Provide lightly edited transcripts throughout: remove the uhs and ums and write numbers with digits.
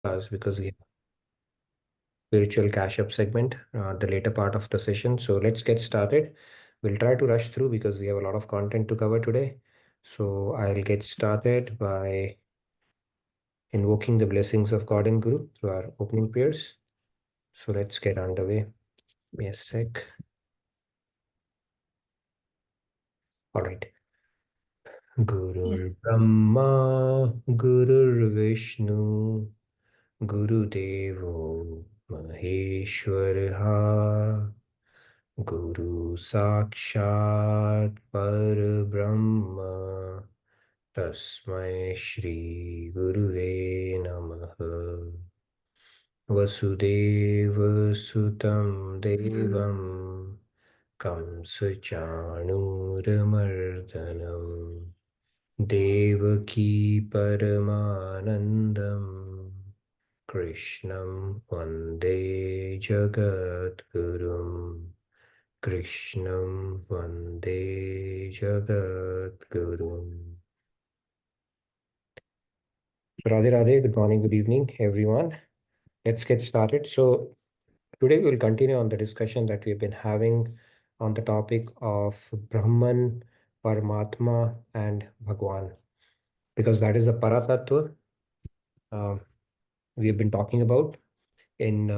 us because we have spiritual cash up segment, the later part of the session. So let's get started. We'll try to rush through because we have a lot of content to cover today. So I'll get started by invoking the blessings of God and Guru through our opening prayers. So let's get underway. Give me a sec. All right. Gurur Brahma, Gurur Vishnu, Guru Devo Maheshwaraha, Guru Sakshat Parabrahma, Tasmai Shri Guruve Namaha. Vasudeva Sutam Devam Kamsachanuramardanam Devaki Paramanandam Krishnam Vande Jagadgurum Krishnam Vande Jagadgurum. Radhe Radhe, good morning, good evening, everyone. Let's get started. So today we will continue on the discussion that we've been having on the topic of Brahman, Paramatma, and Bhagwan, because that is the Paratattva we have been talking about in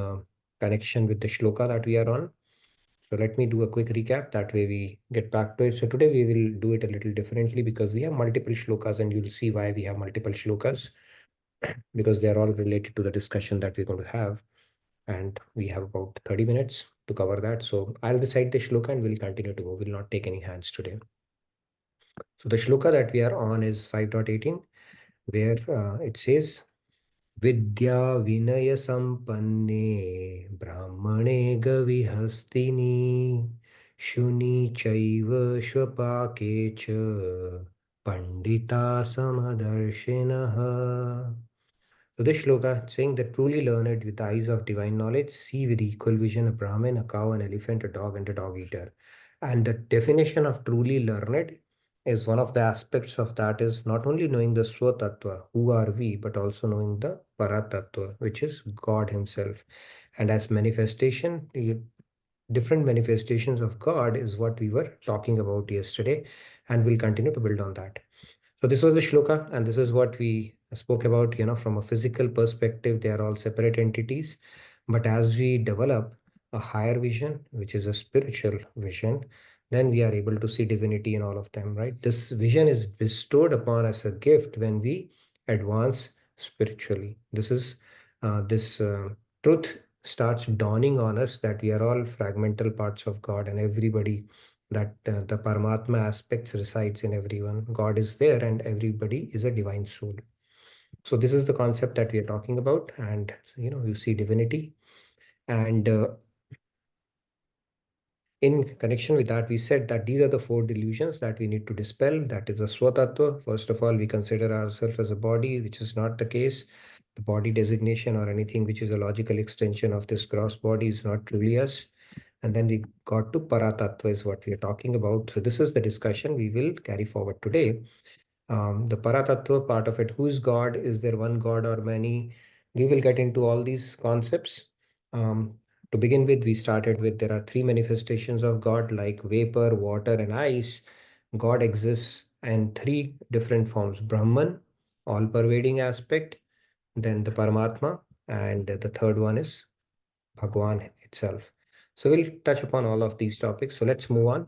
connection with the shloka that we are on. So let me do a quick recap. That way we get back to it. So today we will do it a little differently because we have multiple shlokas, and you'll see why we have multiple shlokas because they are all related to the discussion that we're going to have. And we have about 30 minutes to cover that. So I'll recite the shloka and we'll continue to go. We'll not take any hands today. So the shloka that we are on is 5.18, where it says, Vidya Vinaya Sampanne Brahmane Gavihastini Shuni Chaiva Shvapake Cha Pandita Samadarshinaha. So this shloka saying that truly learned with the eyes of divine knowledge see with equal vision a Brahmin, a cow, an elephant, a dog, and a dog eater. And the definition of truly learned is one of the aspects of that is not only knowing the Swa Tattva, who are we, but also knowing the Para Tattva, which is God Himself. And as manifestation, different manifestations of God is what we were talking about yesterday, and we'll continue to build on that. So this was the shloka, and this is what we spoke about. From a physical perspective, they are all separate entities. But as we develop a higher vision, which is a spiritual vision, then we are able to see divinity in all of them, right? This vision is bestowed upon us a gift when we advance spiritually. This truth starts dawning on us that we are all fragmental parts of God, and everybody that the Paramatma aspects resides in everyone. God is there and everybody is a divine soul. So this is the concept that we are talking about. And you see divinity. And in connection with that, we said that these are the four delusions that we need to dispel. That is the Swatattva. First of all, we consider ourselves as a body, which is not the case. The body designation or anything which is a logical extension of this gross body is not truly us. And then we got to Paratattva is what we are talking about. So this is the discussion we will carry forward today. The Paratattva part of it, who is God? Is there one God or many? We will get into all these concepts. To begin with, we started with there are three manifestations of God like vapor, water, and ice. God exists in three different forms: Brahman, all-pervading aspect, then the Paramatma, and the third one is Bhagwan itself. So we'll touch upon all of these topics. So let's move on.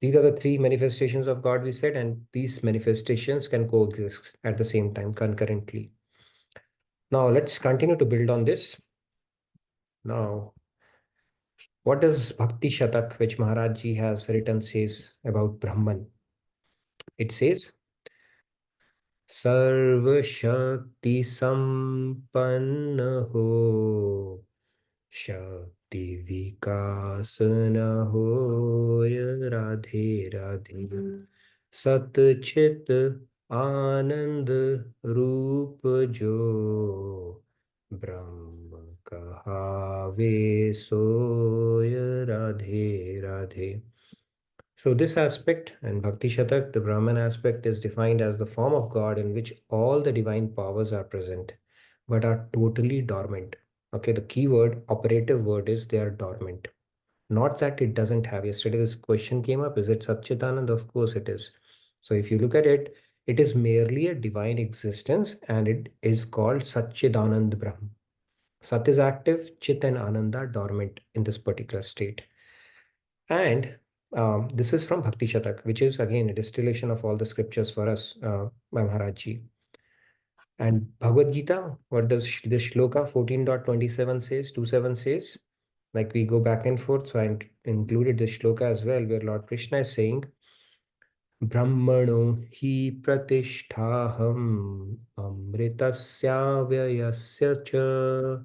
These are the three manifestations of God, we said, and these manifestations can coexist at the same time concurrently. Now let's continue to build on this. Now, what does Bhakti Shatak, which Maharaj Ji has written, says about Brahman? It says, Sarva Shakti Sampanna Ho Shakti Vikas na hoy Radhe Radhe Sat Chit Anand Roop Jo Brahma Kahave Soy Radhe Radhe. So this aspect and Bhakti Shatak, the Brahman aspect, is defined as the form of God in which all the divine powers are present. but are totally dormant. Okay, the key word, operative word is they are dormant. Not that it doesn't have. Yesterday, this question came up, is it Satchitanand? Of course it is. So if you look at it, it is merely a divine existence and it is called Satchidanand Brahm. Sat is active, Chit and Ananda are dormant in this particular state. And this is from Bhakti Shatak, which is again a distillation of all the scriptures for us, Maharajji. And Bhagavad Gita, what does this shloka 14.27 says, 27 says? Like we go back and forth. So included this shloka as well, where Lord Krishna is saying, Brahmano hi pratisthaham amritasya vyayasya cha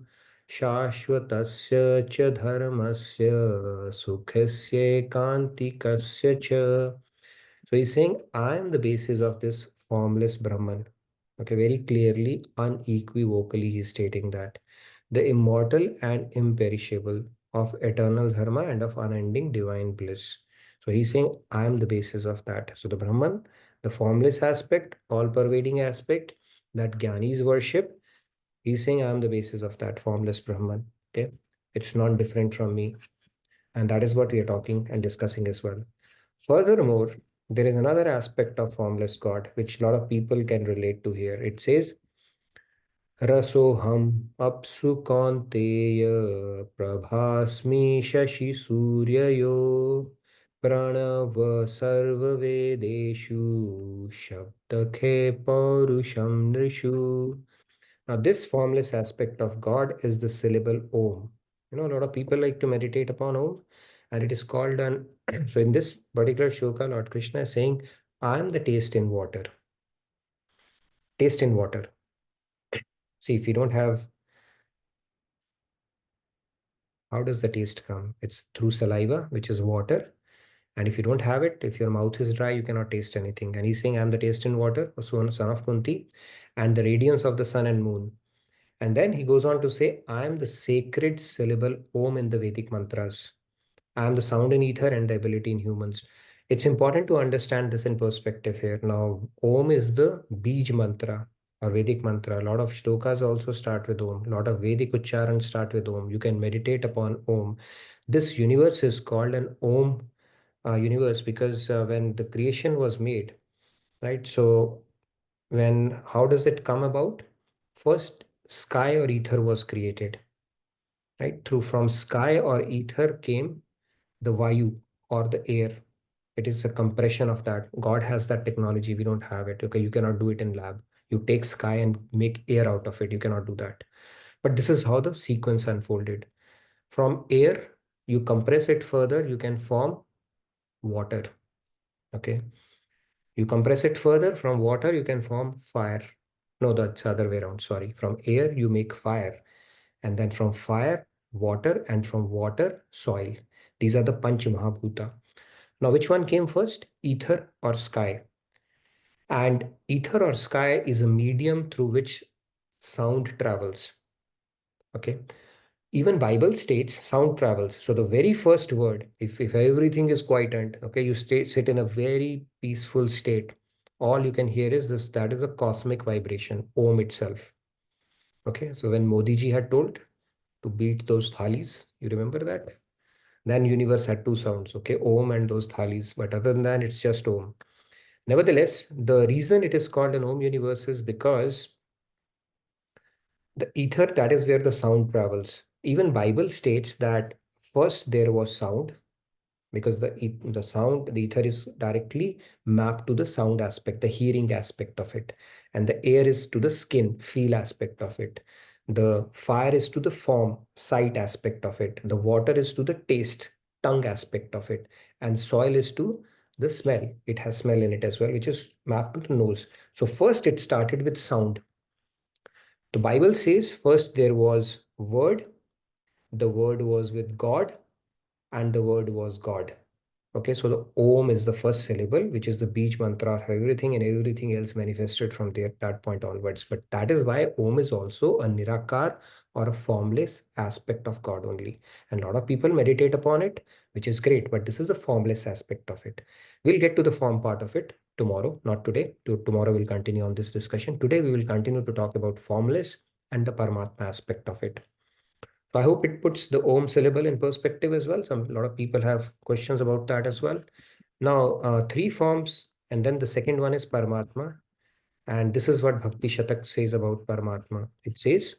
shashvatasya cha dharmasya sukhasya kantikasya cha. So he's saying, I am the basis of this formless Brahman. Okay, very clearly, unequivocally, he's stating that the immortal and imperishable of eternal dharma and of unending divine bliss. So he's saying, I am the basis of that. So the Brahman, the formless aspect, all pervading aspect that Jnanis worship, he's saying, I am the basis of that formless Brahman. Okay, it's not different from me. And that is what we are talking and discussing as well. Furthermore, there is another aspect of formless God which a lot of people can relate to here. It says, रसोहम अप्सु Kaunteya प्रभास्मि Shashi सूर्ययो Pranav सर्ववेदेषु शब्दखे पौरुषं नृषु. Now, this formless aspect of God is the syllable Om. You know, a lot of people like to meditate upon Om, and it is called an. So, in this particular shloka, Lord Krishna is saying, I am the taste in water. Taste in water. See, if you don't have, how does the taste come? It's through saliva, which is water. And if you don't have it, if your mouth is dry, you cannot taste anything. And he's saying, I am the taste in water, son of Kunti, and the radiance of the sun and moon. And then he goes on to say, I am the sacred syllable Om in the Vedic mantras. I am the sound in ether and the ability in humans. It's important to understand this in perspective here. Now, Om is the Bij mantra or Vedic mantra. A lot of shlokas also start with Om. A lot of Vedic Ucharan start with Om. You can meditate upon Om. This universe is called an Om universe because when the creation was made, right? So, how does it come about? First, sky or ether was created, right? Through from sky or ether came the Vayu or the air. It is a compression of that. God has that technology. We don't have it. Okay, you cannot do it in lab. You take sky and make air out of it. You cannot do that. But this is how the sequence unfolded. From air, you compress it further, you can form water. Okay. You compress it further, from water, you can form fire. No, that's the other way around. Sorry. From air, you make fire. And then from fire, water, and from water, soil. These are the Panch Mahabhuta. Now, which one came first? Ether or sky? And ether or sky is a medium through which sound travels. Okay. Even Bible states sound travels. So the very first word, if everything is quiet, okay, you sit in a very peaceful state. All you can hear is this, that is a cosmic vibration, Om itself. Okay. So when Modi ji had told to beat those thalis, you remember that? Then universe had two sounds, okay, Om and those thalis. But other than that, it's just Om. Nevertheless, the reason it is called an Om universe is because the ether, that is where the sound travels. Even Bible states that first there was sound because the sound, the ether is directly mapped to the sound aspect, the hearing aspect of it. And the air is to the skin, feel aspect of it. The fire is to the form, sight aspect of it. The water is to the taste, tongue aspect of it. And soil is to the smell. It has smell in it as well, which is mapped to the nose. So first it started with sound. The Bible says first there was word, the word was with God, and the word was God. Okay, so the Om is the first syllable, which is the Beej mantra of everything, and everything else manifested from there, that point onwards. But that is why Om is also a Nirakar or a formless aspect of God only. And a lot of people meditate upon it, which is great, but this is a formless aspect of it. We'll get to the form part of it tomorrow, not today. Tomorrow we'll continue on this discussion. Today we will continue to talk about formless and the Paramatma aspect of it. So I hope it puts the Om syllable in perspective as well. A lot of people have questions about that as well. Now, three forms, and then the second one is Paramatma. And this is what Bhakti Shatak says about Paramatma. It says,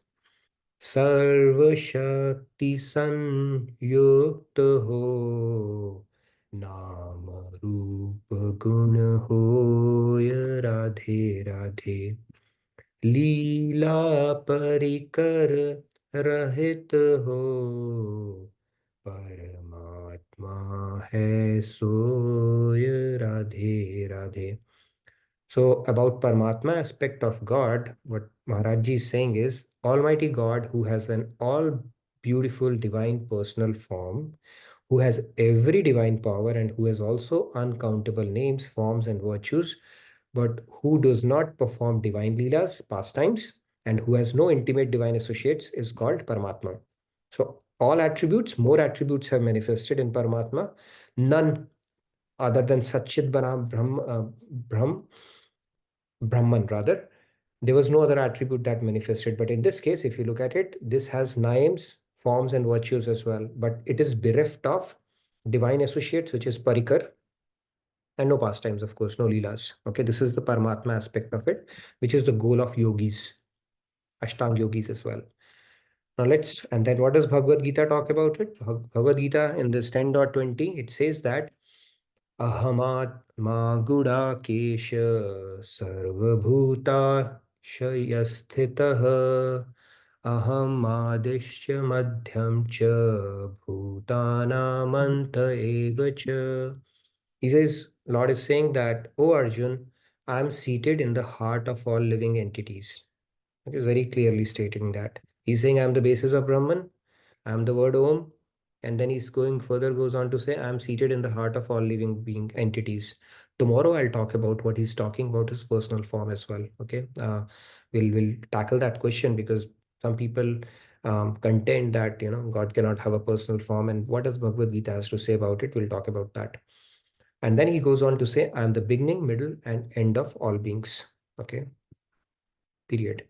Sarva Shakti Sanyukta Ho, Nama Rupa Guna Hoya Radhe Radhe, Leela Parikar Rahit Ho, Paramatma Hai Soya Radhe Radhe. So about Paramatma aspect of God, what Maharaj Ji is saying is Almighty God who has an all beautiful divine personal form, who has every divine power and who has also uncountable names, forms and virtues, but who does not perform divine leelas, pastimes, and who has no intimate divine associates is called Paramatma. So all attributes, more attributes have manifested in Paramatma, none other than Satchit Brahman rather. There was no other attribute that manifested. But in this case, if you look at it, this has names, forms, and virtues as well. But it is bereft of divine associates, which is Parikar, and no pastimes, of course, no leelas. Okay, this is the Paramatma aspect of it, which is the goal of yogis, Ashtang yogis as well. Now and then what does Bhagavad Gita talk about it? Bhagavad Gita in this 10.20, it says that Ahamatma Gudakesh Sarvabhuta Shayasthitah Ahamadishya Madhyam Cha Bhutanamanta Eva Cha. He says, Lord is saying that, O Arjun, I am seated in the heart of all living entities. He is very clearly stating that. He's saying, I am the basis of Brahman, I am the word Om. And then he's going further, goes on to say, I am seated in the heart of all living being entities. Tomorrow I'll talk about what he's talking about his personal form as well. Okay. We'll tackle that question because some people contend that, God cannot have a personal form. And what does Bhagavad Gita has to say about it? We'll talk about that. And then he goes on to say, I am the beginning, middle, and end of all beings. Okay. Period.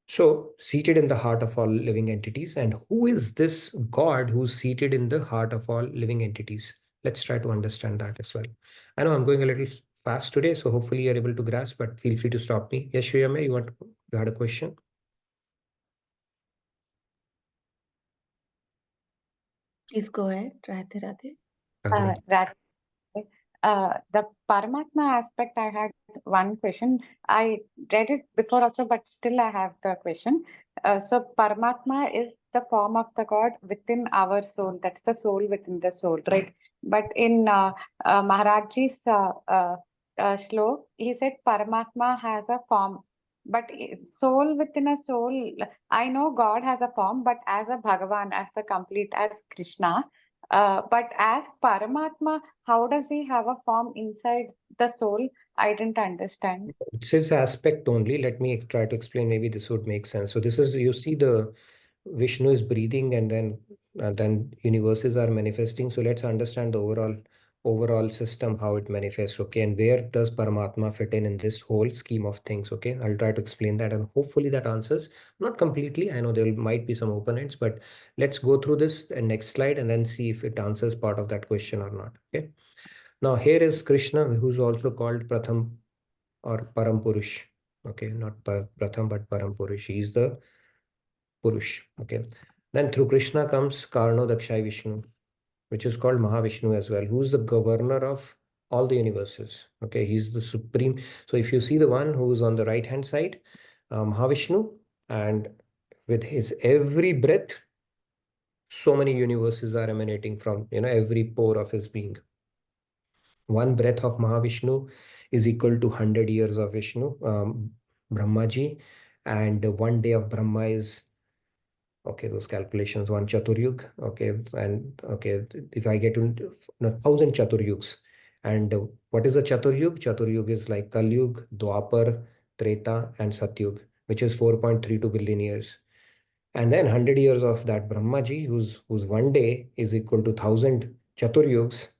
So, seated in the heart of all living entities. And who is this God who's seated in the heart of all living entities? Let's try to understand that as well. I know I'm going a little fast today, so hopefully you're able to grasp, but feel free to stop me. Yes, Shriyame, you had a question? Please go ahead. Radhe Radhe. Radhe, Radhe. Right. The Paramatma aspect, I had one question. I read it before also, but still I have the question. So Paramatma is the form of the God within our soul. That's the soul within the soul, right? But in Maharajji's shlok, he said Paramatma has a form. But soul within a soul, I know God has a form, but as a Bhagavan, as the complete, as Krishna, but as Paramatma, how does he have a form inside the soul? I didn't understand. It's his aspect only. Let me try to explain. Maybe this would make sense. So this is, you see the Vishnu is breathing and then universes are manifesting. So let's understand the overall system, how it manifests. Okay. And where does Paramatma fit in this whole scheme of things? Okay. I'll try to explain that and hopefully that answers, not completely. I know there might be some open ends, but let's go through this next slide and then see if it answers part of that question or not. Okay. Now here is Krishna, who's also called Pratham or Param Purush. Okay, not Pratham, but Param Purush. He is the Purush. Okay. Then through Krishna comes Karno Dakshai Vishnu, which is called Mahavishnu as well, who's the governor of all the universes. Okay, he's the supreme. So if you see the one who's on the right hand side, Mahavishnu, and with his every breath, so many universes are emanating from, every pore of his being. One breath of Mahavishnu is equal to 100 years of Vishnu, Brahmaji, and one day of Brahma is, okay, those calculations, one Chaturyug, okay, and okay, if I get to 1,000 Chaturyugs, and what is a Chaturyug? Chaturyug is like Kalyug, Dwapar, Treta, and Satyug, which is 4.32 billion years. And then 100 years of that Brahmaji, whose one day is equal to 1,000 Chaturyugs,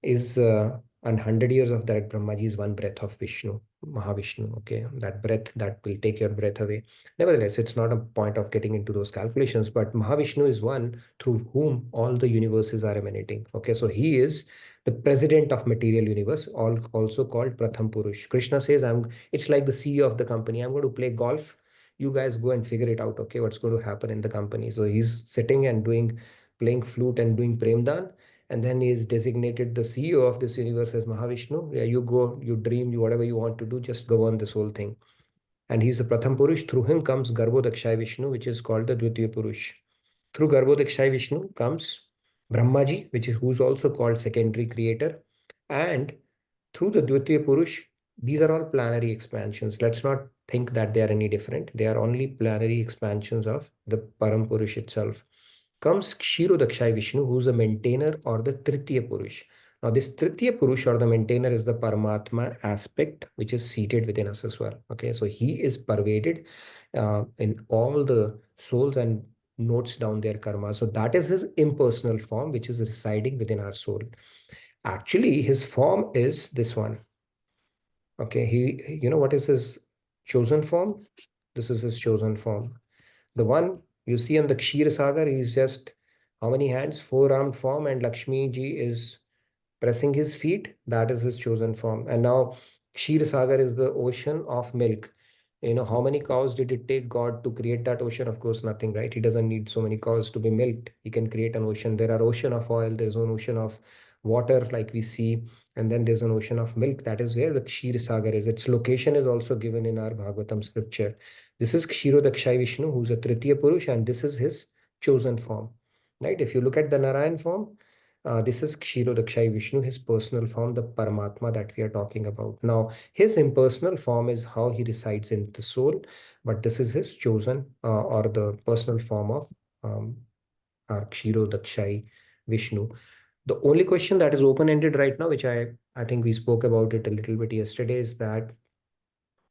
is and 100 years of that Brahmaji is one breath of Vishnu. Mahavishnu, okay, that breath that will take your breath away. Nevertheless, it's not a point of getting into those calculations, but Mahavishnu is one through whom all the universes are emanating. Okay, so he is the president of material universe, also called Pratham Purush. Krishna says, it's like the CEO of the company. I'm going to play golf. You guys go and figure it out, okay, what's going to happen in the company. So he's sitting and playing flute and doing premdan, and then he is designated the CEO of this universe as Mahavishnu. Yeah, you go, you dream, you whatever you want to do, just go on this whole thing. And he's the Pratham Purush. Through him comes Garbhodakshay Vishnu, which is called the Dvitiya Purush. Through Garbhodakshay Vishnu comes Brahmaji, which is who's also called secondary creator. And through the Dvitiya Purush, these are all planary expansions. Let's not think that they are any different. They are only planary expansions of the Param Purush itself. Comes Kshirodakshay Vishnu, who's a maintainer or the Tritiya Purush. Now, this Tritiya Purush or the maintainer is the Paramatma aspect, which is seated within us as well. Okay, so he is pervaded in all the souls and notes down their karma. So that is his impersonal form, which is residing within our soul. Actually, his form is this one. Okay, what is his chosen form? This is his chosen form. The one you see on the Kshir Sagar, he's just how many hands? Four-armed form, and Lakshmi ji is pressing his feet. That is his chosen form. And now Kshir Sagar is the ocean of milk. How many cows did it take God to create that ocean? Of course, nothing, right? He doesn't need so many cows to be milked. He can create an ocean. There are ocean of oil. There's an ocean of water like we see. And then there's an ocean of milk. That is where the Kshir Sagar is. Its location is also given in our Bhagavatam scripture. This is Kshirodakshay Vishnu, who's a Tritiya Purush, and this is his chosen form. Right? If you look at the Narayan form, this is Kshirodakshay Vishnu, his personal form, the Paramatma that we are talking about. Now, his impersonal form is how he resides in the soul, but this is his chosen or the personal form of our Kshirodakshay Vishnu. The only question that is open-ended right now, which I think we spoke about it a little bit yesterday, is that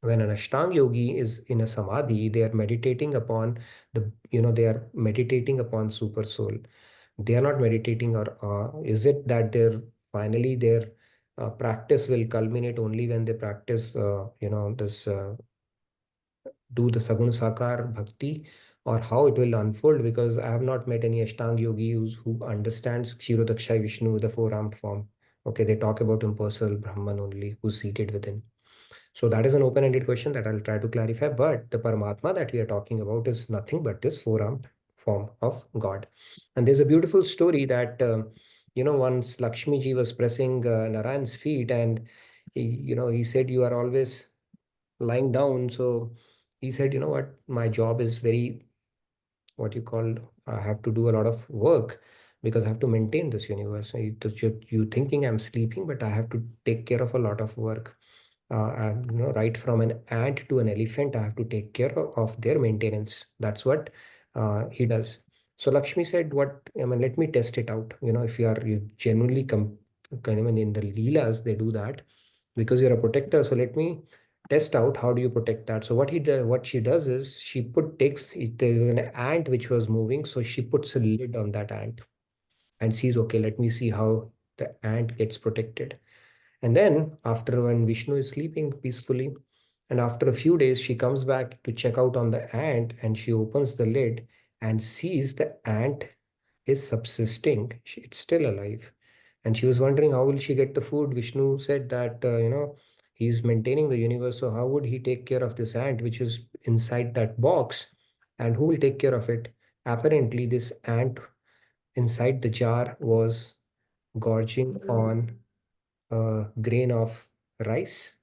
when an Ashtanga yogi is in a samadhi, they are meditating upon they are meditating upon super soul. They are not meditating, or is it that their practice will culminate only when they practice this do the Sagun Sakar Bhakti, or how it will unfold? Because I have not met any Ashtanga yogi who understands Kshirodakshay Vishnu with the four-armed form. Okay, they talk about impersonal Brahman only, who's seated within. So that is an open-ended question that I'll try to clarify. But the Paramatma that we are talking about is nothing but this four-armed form of God. And there's a beautiful story that, once Lakshmi ji was pressing Narayan's feet, and he said, "You are always lying down." So he said, "You know what? My job is very, what you call, I have to do a lot of work because I have to maintain this universe. So you thinking I'm sleeping, but I have to take care of a lot of work. And, right from an ant to an elephant, I have to take care of their maintenance." That's what he does. So Lakshmi said, let me test it out. If you genuinely kind of in the Leelas, they do that because you're a protector. So let me test out how do you protect that. So what she does is there's an ant which was moving. So she puts a lid on that ant and sees, okay, let me see how the ant gets protected. And then after, when Vishnu is sleeping peacefully, and after a few days, she comes back to check out on the ant, and she opens the lid and sees the ant is subsisting. It's still alive. And she was wondering, how will she get the food? Vishnu said that, he's maintaining the universe. So how would he take care of this ant, which is inside that box? And who will take care of it? Apparently, this ant inside the jar was gorging on a grain of rice.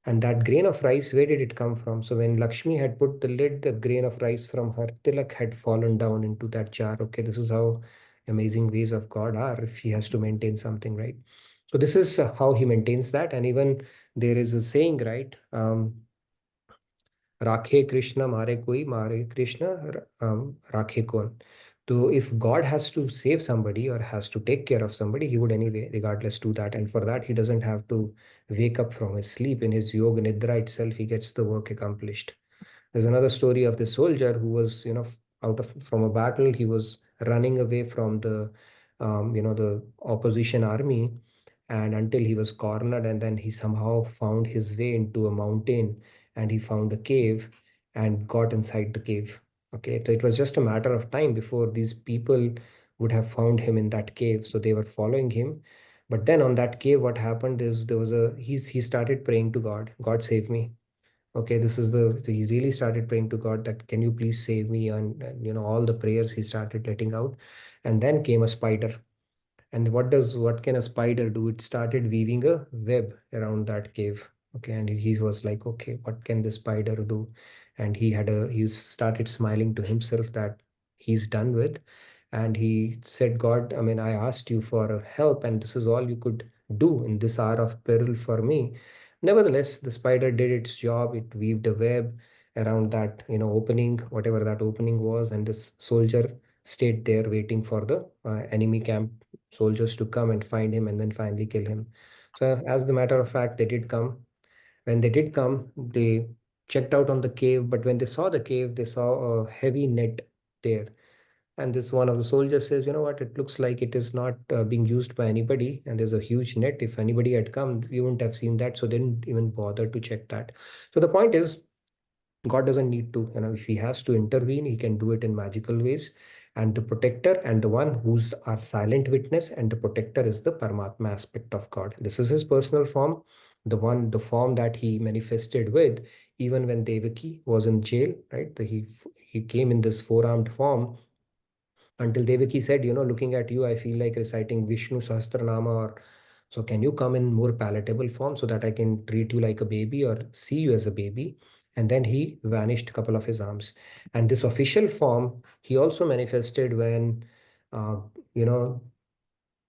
And that grain of rice, where did it come from? So when Lakshmi had put the lid, the grain of rice from her tilak had fallen down into that jar. Okay, this is how amazing ways of God are if he has to maintain something, right? So this is how he maintains that. And even there is a saying, right? Rakhe Krishna mare koi, mare Krishna rakhe kon. So if God has to save somebody or has to take care of somebody, he would anyway, regardless, do that. And for that, he doesn't have to wake up from his sleep. In his yoga nidra itself, he gets the work accomplished. There's another story of the soldier who was, from a battle. He was running away from the opposition army, and until he was cornered, and then he somehow found his way into a mountain, and he found a cave and got inside the cave. Okay, so it was just a matter of time before these people would have found him in that cave. So they were following him. But then on that cave, what happened is there was he started praying to God. God save me. Okay, this is he really started praying to God that can you please save me, and all the prayers he started letting out, and then came a spider. And what can a spider do? It started weaving a web around that cave. Okay, and he was like, okay, what can the spider do? And he started smiling to himself that he's done with. And he said, God, I mean, I asked you for help, and this is all you could do in this hour of peril for me. Nevertheless, the spider did its job. It weaved a web around that, opening, whatever that opening was, and this soldier stayed there waiting for the enemy camp soldiers to come and find him and then finally kill him. So, as the matter of fact, they did come. When they did come, they checked out on the cave, but when they saw the cave, they saw a heavy net there. And this one of the soldiers says, you know what, it looks like it is not being used by anybody, and there's a huge net. If anybody had come, you wouldn't have seen that. So they didn't even bother to check that. So the point is, God doesn't need to, if he has to intervene, he can do it in magical ways. And the protector and the one who's our silent witness and the protector is the Paramatma aspect of God. This is his personal form, the form that he manifested with, even when Devaki was in jail, right? He came in this four-armed form until Devaki said, looking at you, I feel like reciting Vishnu Sahasranama, or so can you come in more palatable form so that I can treat you like a baby or see you as a baby? And then he vanished a couple of his arms. And this official form, he also manifested when, uh, you know,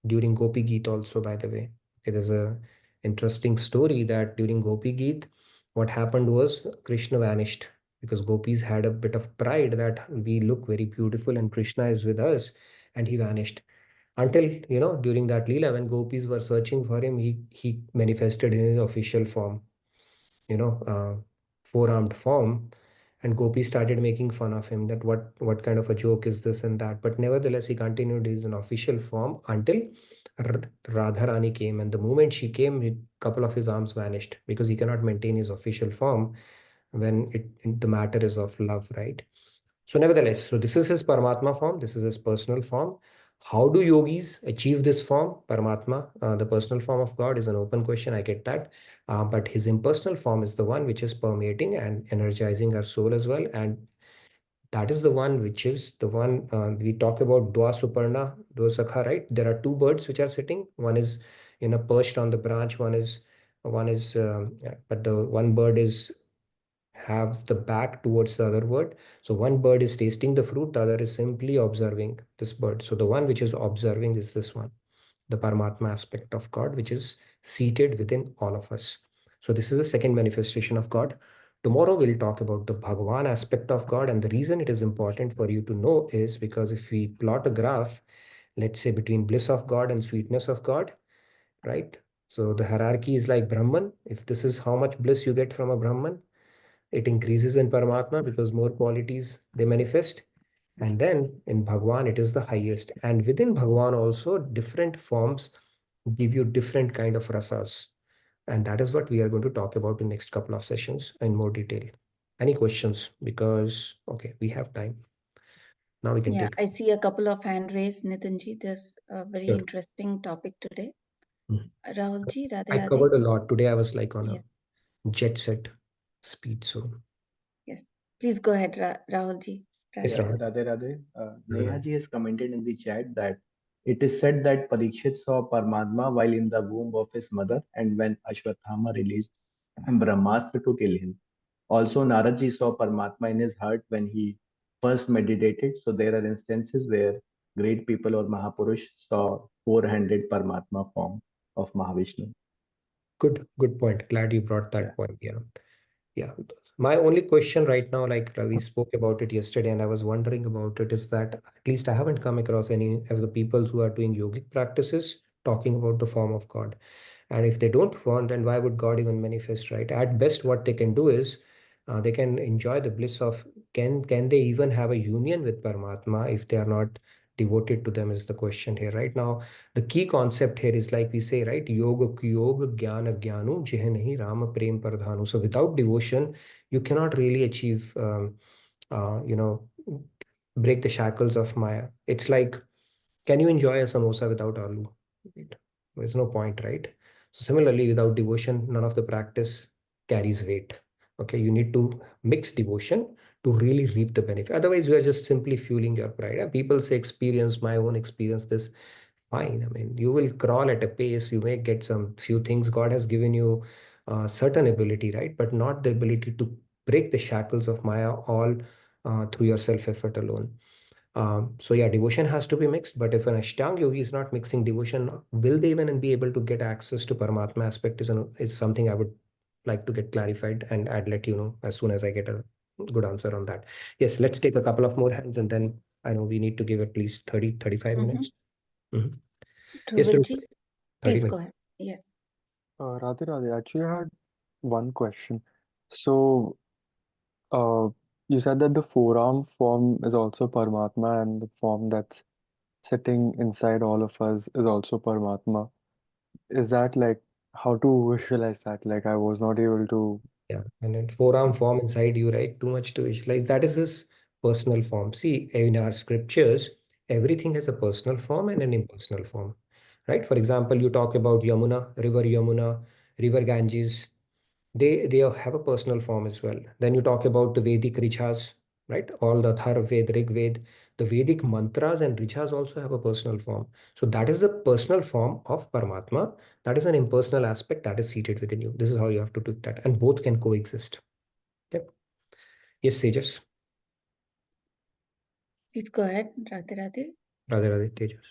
during Gopi Geet also, by the way. Okay, there's a interesting story that during Gopi Geet, what happened was Krishna vanished because gopis had a bit of pride that we look very beautiful and Krishna is with us, and he vanished. Until, during that Leela, when gopis were searching for him, he manifested in his official form, you know, uh, four-armed form, and Gopi started making fun of him that what kind of a joke is this and that. But nevertheless, he continued his an official form until Radharani came, and the moment she came, a couple of his arms vanished because he cannot maintain his official form when the matter is of love, right? So nevertheless, so this is his Paramatma form. This is his personal form. How do yogis achieve this form? Paramatma, the personal form of God, is an open question. I get that. But his impersonal form is the one which is permeating and energizing our soul as well. And that is the one which is the one we talk about Dwa Suparna, Dwa Sakha, right? There are two birds which are sitting. One is, perched on the branch. But the one bird is have the back towards the other bird. So one bird is tasting the fruit, the other is simply observing this bird. So the one which is observing is this one, the Paramatma aspect of God, which is seated within all of us. So this is the second manifestation of God. Tomorrow we'll talk about the Bhagavan aspect of God. And the reason it is important for you to know is because if we plot a graph, let's say between bliss of God and sweetness of God, right? So the hierarchy is like Brahman. If this is how much bliss you get from a Brahman, it increases in Paramatma because more qualities they manifest. And then in Bhagwan, it is the highest. And within Bhagwan also, different forms give you different kind of rasas. And that is what we are going to talk about in next couple of sessions in more detail. Any questions? Because, okay, we have time. Now we can Yeah, take. I see a couple of hand raised, Nitinji. This a very Sure. interesting topic today. Mhm. Rahulji, Radhe I Radhe. covered a lot. Today I was like on Yes, a jet set speed. So, yes. Please go ahead, Rahulji. yes, Radhe Yeah, Rahul. Radhe. Radhe Radhe. Neha Mhm. ji has commented in the chat that it is said that Parikshit saw Paramatma while in the womb of his mother and when Ashwatthama released Brahmastra to kill him. Also, Narad ji saw Paramatma in his heart when he first meditated. So there are instances where great people or Mahapurush saw four-handed Paramatma form of Mahavishnu. Good point. Glad you brought Yeah. that point. Yeah. Yeah. My only question right now, like Ravi spoke about it yesterday, and I was wondering about it, is that at least I haven't come across any of the people who are doing yogic practices talking about the form of God. And if they don't want, then why would God even manifest, right? At best, what they can do is they can enjoy the bliss of, can they even have a union with Paramatma if they are not devoted to them is the question here. Right now, the key concept here is like we say, right? Yoga yoga jnana jnanu jeh nahi Rama prem pardhanu. So without devotion, you cannot really achieve, you know, break the shackles of Maya. It's like, can you enjoy a samosa without aloo? Right? There's no point, right? So similarly, without devotion, none of the practice carries weight. Okay, you need to mix devotion to really reap the benefit. Otherwise, you are just simply fueling your pride. People say experience, my own experience, this. Fine. I mean, you will crawl at a pace. You may get some few things. God has given you certain ability, right? But not the ability to break the shackles of Maya all through your self-effort alone. So yeah, devotion has to be mixed, but if an Ashtanga yogi is not mixing devotion, will they even be able to get access to Paramatma aspect is something I would like to get clarified, and I'd let you know as soon as I get a good answer on that. Yes, let's take a couple of more hands, and then I know we need to give at least 30-35 minutes. Mhm. Yes, Dhruv, Dhruvilji, 30 please go minutes. ahead. Yes. Radhe Radhe, actually, I had one question. So, uh, you said that the forearm form is also Paramatma, and the form that's sitting inside all of us is also Paramatma. Is that like how to visualize that? Like, I was not able to. Yeah, and then forearm form inside you, right? Too much to visualize. That is this personal form. See, in our scriptures, everything has a personal form and an impersonal form, right? For example, you talk about Yamuna, River Ganges. They have a personal form as well. Then you talk about the Vedic Richas, right? All the Thur Ved, Rig Ved, the Vedic mantras and Richas also have a personal form. So that is the personal form of Paramatma. That is an impersonal aspect that is seated within you. This is how you have to do that, and both can coexist. Yep. Yes, Tejas. Please go ahead, Radhe Radhe. Radhe Radhe, Tejas.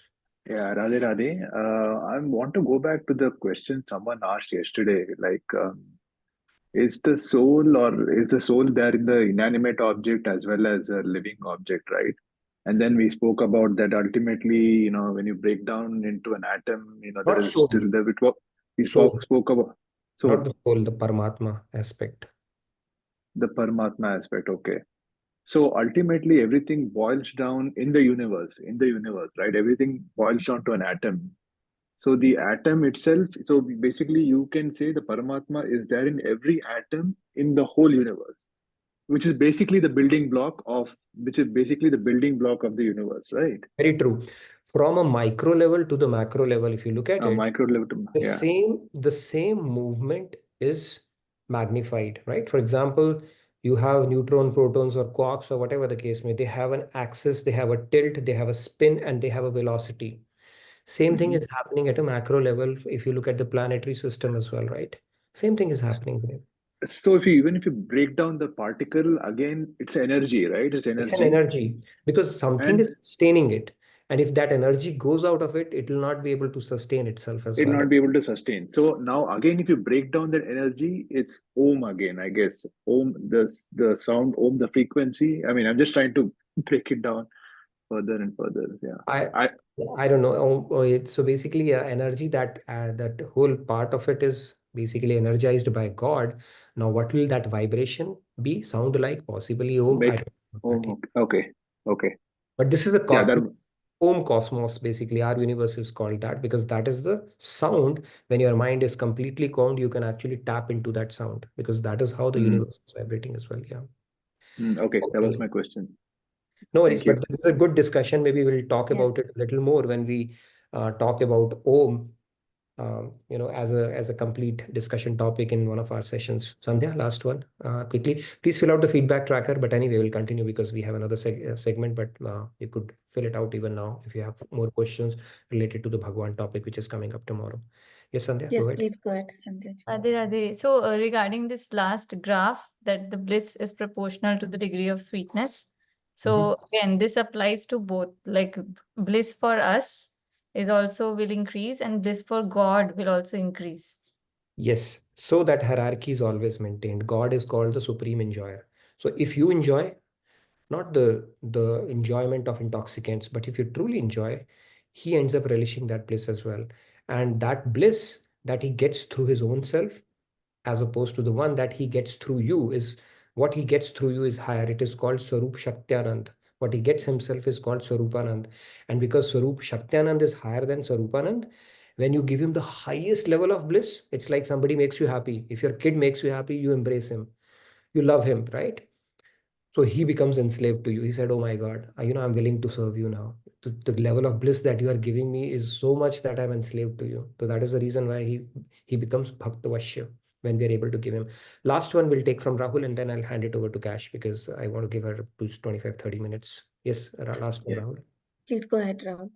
Yeah, Radhe Radhe. I want to go back to the question someone asked yesterday. Like, is the soul or is the soul there in the inanimate object as well as a living object, right? And then we spoke about that ultimately, when you break down into an atom, there Not is still soul, we soul, spoke about not soul, the soul, the Paramatma aspect. the Paramatma aspect. Okay. So ultimately, everything boils down in the universe, right? Everything boils down to an atom. So the atom itself, so basically you can say the Paramatma is there in every atom in the whole universe, which is basically the building block of the universe, right? Very true. From a micro level to the macro level, if you look at it, Micro level, yeah. the same movement is magnified, right? For example, you have neutron, protons, or quarks, or whatever the case may, they have an axis, they have a tilt, they have a spin, and they have a velocity. Same thing Mhm. is happening at a macro level if you look at the planetary system as well, right? Same thing is happening here. So even if you break down the particle again, it's energy, right? It's It's an energy, energy because something is and sustaining it. And if that energy goes out of it, it will not be able to sustain itself as it'll well. not be able to sustain. So now again, if you break down that energy, it's Om again, I guess. Om, the sound, Om, the frequency. I mean, I'm just trying to break it down further and further. Yeah. I I I don't know. So basically, energy that whole part of it is basically energized by God. Now, what will that vibration be? Sound like possibly Om? I make don't know. But, Om. Okay. Okay. but this is the Yeah, that cosmos. Om cosmos, basically, our universe is called that because that is the sound. When your mind is completely calmed, you can actually tap into that sound because that is how the mm, universe is vibrating as well. Yeah. okay. That was Okay. my question. No worries, Thank you. but this is a good discussion. Maybe we'll talk Yes. about it a little more when we talk about Om, as a complete discussion topic in one of our sessions. Sandhya, last one, quickly. Please fill out the feedback tracker. But anyway, we'll continue because we have another segment. But you could fill it out even now if you have more questions related to the Bhagwan topic, which is coming up tomorrow. Yes, Sandhya, go Yes, ahead. please go ahead, Sandhya. Radhe Radhe. So, regarding this last graph, that the bliss is proportional to the degree of sweetness. So, again, this applies to both. Like, bliss for us is also will increase, and bliss for God will also increase. Yes, so that hierarchy is always maintained. God is called the supreme enjoyer. So if you enjoy, not the enjoyment of intoxicants, but if you truly enjoy, he ends up relishing that bliss as well. And that bliss that he gets through his own self, as opposed to the one that he gets through you, is what he gets through you is higher. It is called Swarup Shaktianand. What he gets himself is called Swarupanand. And because Shaktianand is higher than Swarupanand, when you give him the highest level of bliss, it's like somebody makes you happy. If your kid makes you happy, you embrace him. You love him, right? So he becomes enslaved to you. He said, "Oh my God, I'm willing to serve you now. The level of bliss that you are giving me is so much that I'm enslaved to you." So that is the reason why he becomes Bhaktavashya when we are able to give him. Last one we'll take from Rahul, and then I'll hand it over to Cash because I want to give her 25-30 minutes. Yes, last one, Yeah. Rahul. Please go ahead, Rahul.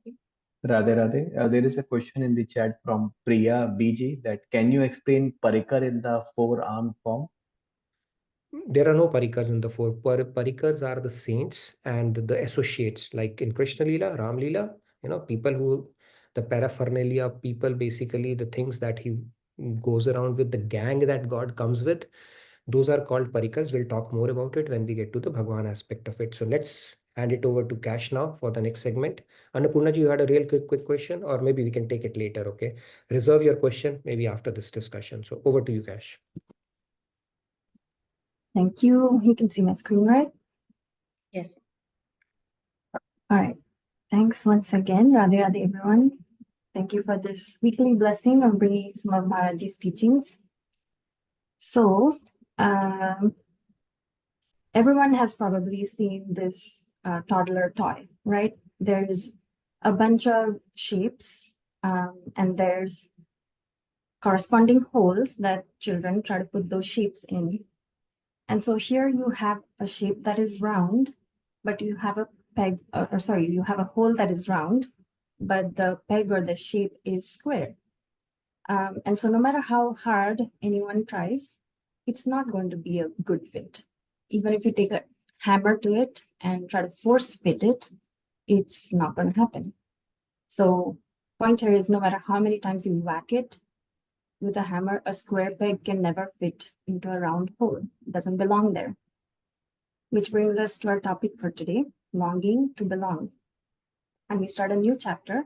Radhe Radhe. There is a question in the chat from Priya BG that can you explain parikar in the four-armed form? There are no parikars in the four. Parikars are the saints and the associates, like in Krishna Leela, Ram Leela, people who, the paraphernalia, people, basically the things that he goes around with, the gang that God comes with, those are called parikars. We'll talk more about it when we get to the Bhagwan aspect of it. So let's hand it over to Cash now for the next segment. Annapurna ji, you had a real quick question, or maybe we can take it later, okay? Reserve your question maybe after this discussion. So over to you, Cash. Thank you. You can see my screen, right? Yes. All right. Thanks once again, Radhe Radhe, everyone. Thank you for this weekly blessing of bringing some of Maharaji's teachings. So, everyone has probably seen this toddler toy, right? There's a bunch of shapes, and there's corresponding holes that children try to put those shapes in. And so here you have a shape that is round, but you have a peg, you have a hole that is round, but the peg or the shape is square. And so no matter how hard anyone tries, it's not going to be a good fit. Even if you take a hammer to it and try to force fit it, it's not going to happen. So point here is no matter how many times you whack it with a hammer, a square peg can never fit into a round hole. It doesn't belong there. Which brings us to our topic for today, longing to belong. And we start a new chapter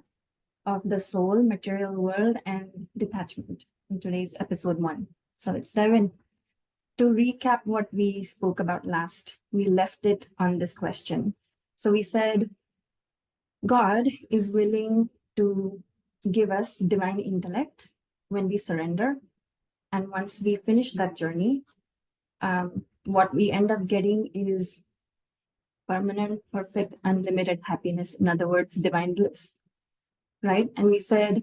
of the soul, material world, and detachment in today's episode 1. So let's dive in. To recap what we spoke about last, we left it on this question. So we said, God is willing to give us divine intellect when we surrender. And once we finish that journey, what we end up getting is permanent, perfect, unlimited happiness. In other words, divine bliss, right? And we said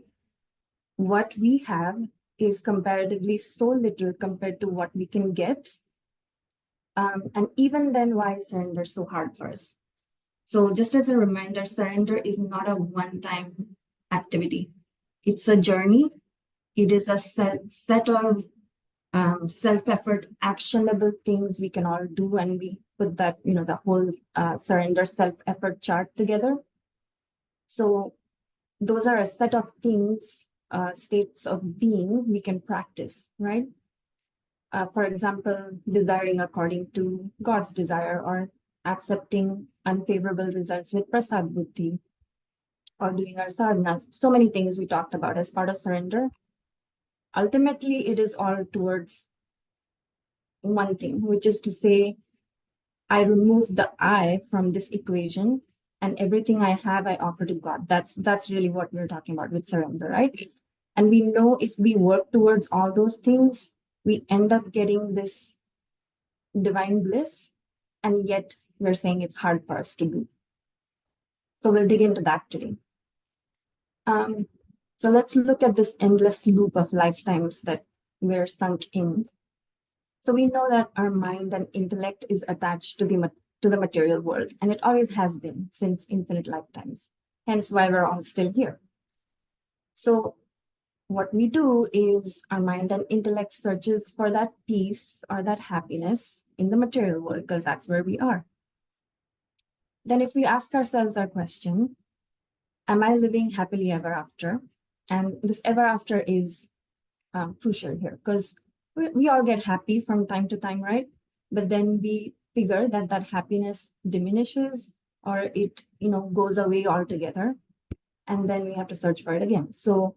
what we have is comparatively so little compared to what we can get. And even then, why is surrender so hard for us? So just as a reminder, surrender is not a one-time activity. It's a journey. It is a set of self-effort, actionable things we can all do, and we put that, the whole surrender self-effort chart together. So those are a set of things, states of being we can practice, right? For example, desiring according to God's desire, or accepting unfavorable results with prasad buddhi, or doing our sadhanas. So many things we talked about as part of surrender. Ultimately, it is all towards one thing, which is to say, I remove the I from this equation, and everything I have, I offer to God. That's really what we're talking about with surrender, right? And we know if we work towards all those things, we end up getting this divine bliss, and yet we're saying it's hard for us to do. So we'll dig into that today. So let's look at this endless loop of lifetimes that we're sunk in. So we know that our mind and intellect is attached to the material world, and it always has been since infinite lifetimes. Hence why we're all still here. So what we do is our mind and intellect searches for that peace or that happiness in the material world, because that's where we are. Then if we ask ourselves our question, am I living happily ever after? And this ever after is crucial here, because we all get happy from time to time, right? But then we figure that happiness diminishes, or it goes away altogether, and then we have to search for it again. So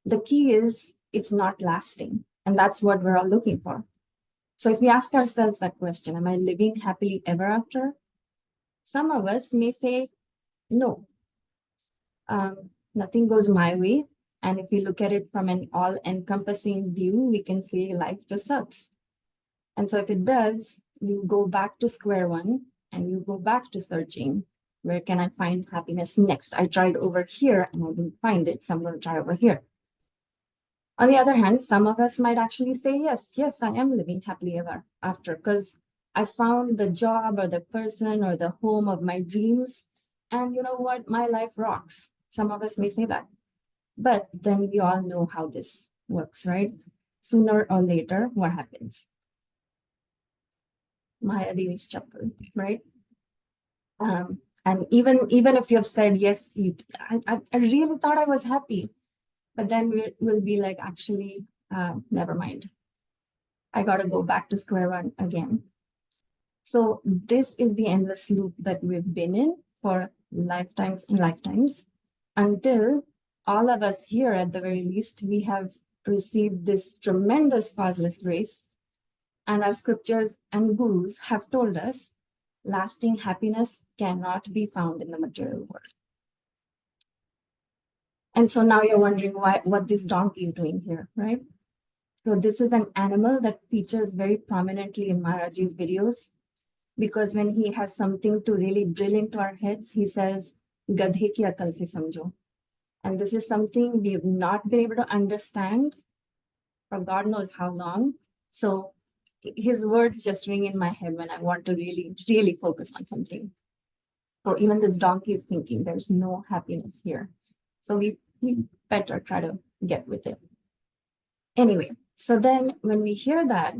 the key is it's not lasting, and that's what we're all looking for. So if we ask ourselves that question, am I living happily ever after? Some of us may say, no, nothing goes my way. And if we look at it from an all-encompassing view, we can say life just sucks. And so if it does, you go back to square one and you go back to searching. Where can I find happiness next? I tried over here and I didn't find it, so I'm going to try over here. On the other hand, some of us might actually say, yes, I am living happily ever after because I found the job or the person or the home of my dreams. And you know what? My life rocks. Some of us may say that. But then we all know how this works, right? Sooner or later, what happens? Maya Devi's chapter, right? And even if you have said, yes, I really thought I was happy. But then we'll be like, actually, never mind. I got to go back to square one again. So this is the endless loop that we've been in for lifetimes and lifetimes until all of us here, at the very least, we have received this tremendous causeless grace. And our scriptures and gurus have told us lasting happiness cannot be found in the material world. And so now you're wondering what this donkey is doing here, right? So this is an animal that features very prominently in Maharaji's videos, because when he has something to really drill into our heads, he says, Gadhe ki akal se samjho. And this is something we've not been able to understand for God knows how long. So his words just ring in my head when I want to really, really focus on something. So even this donkey is thinking there's no happiness here. So we better try to get with it. Anyway, so then when we hear that,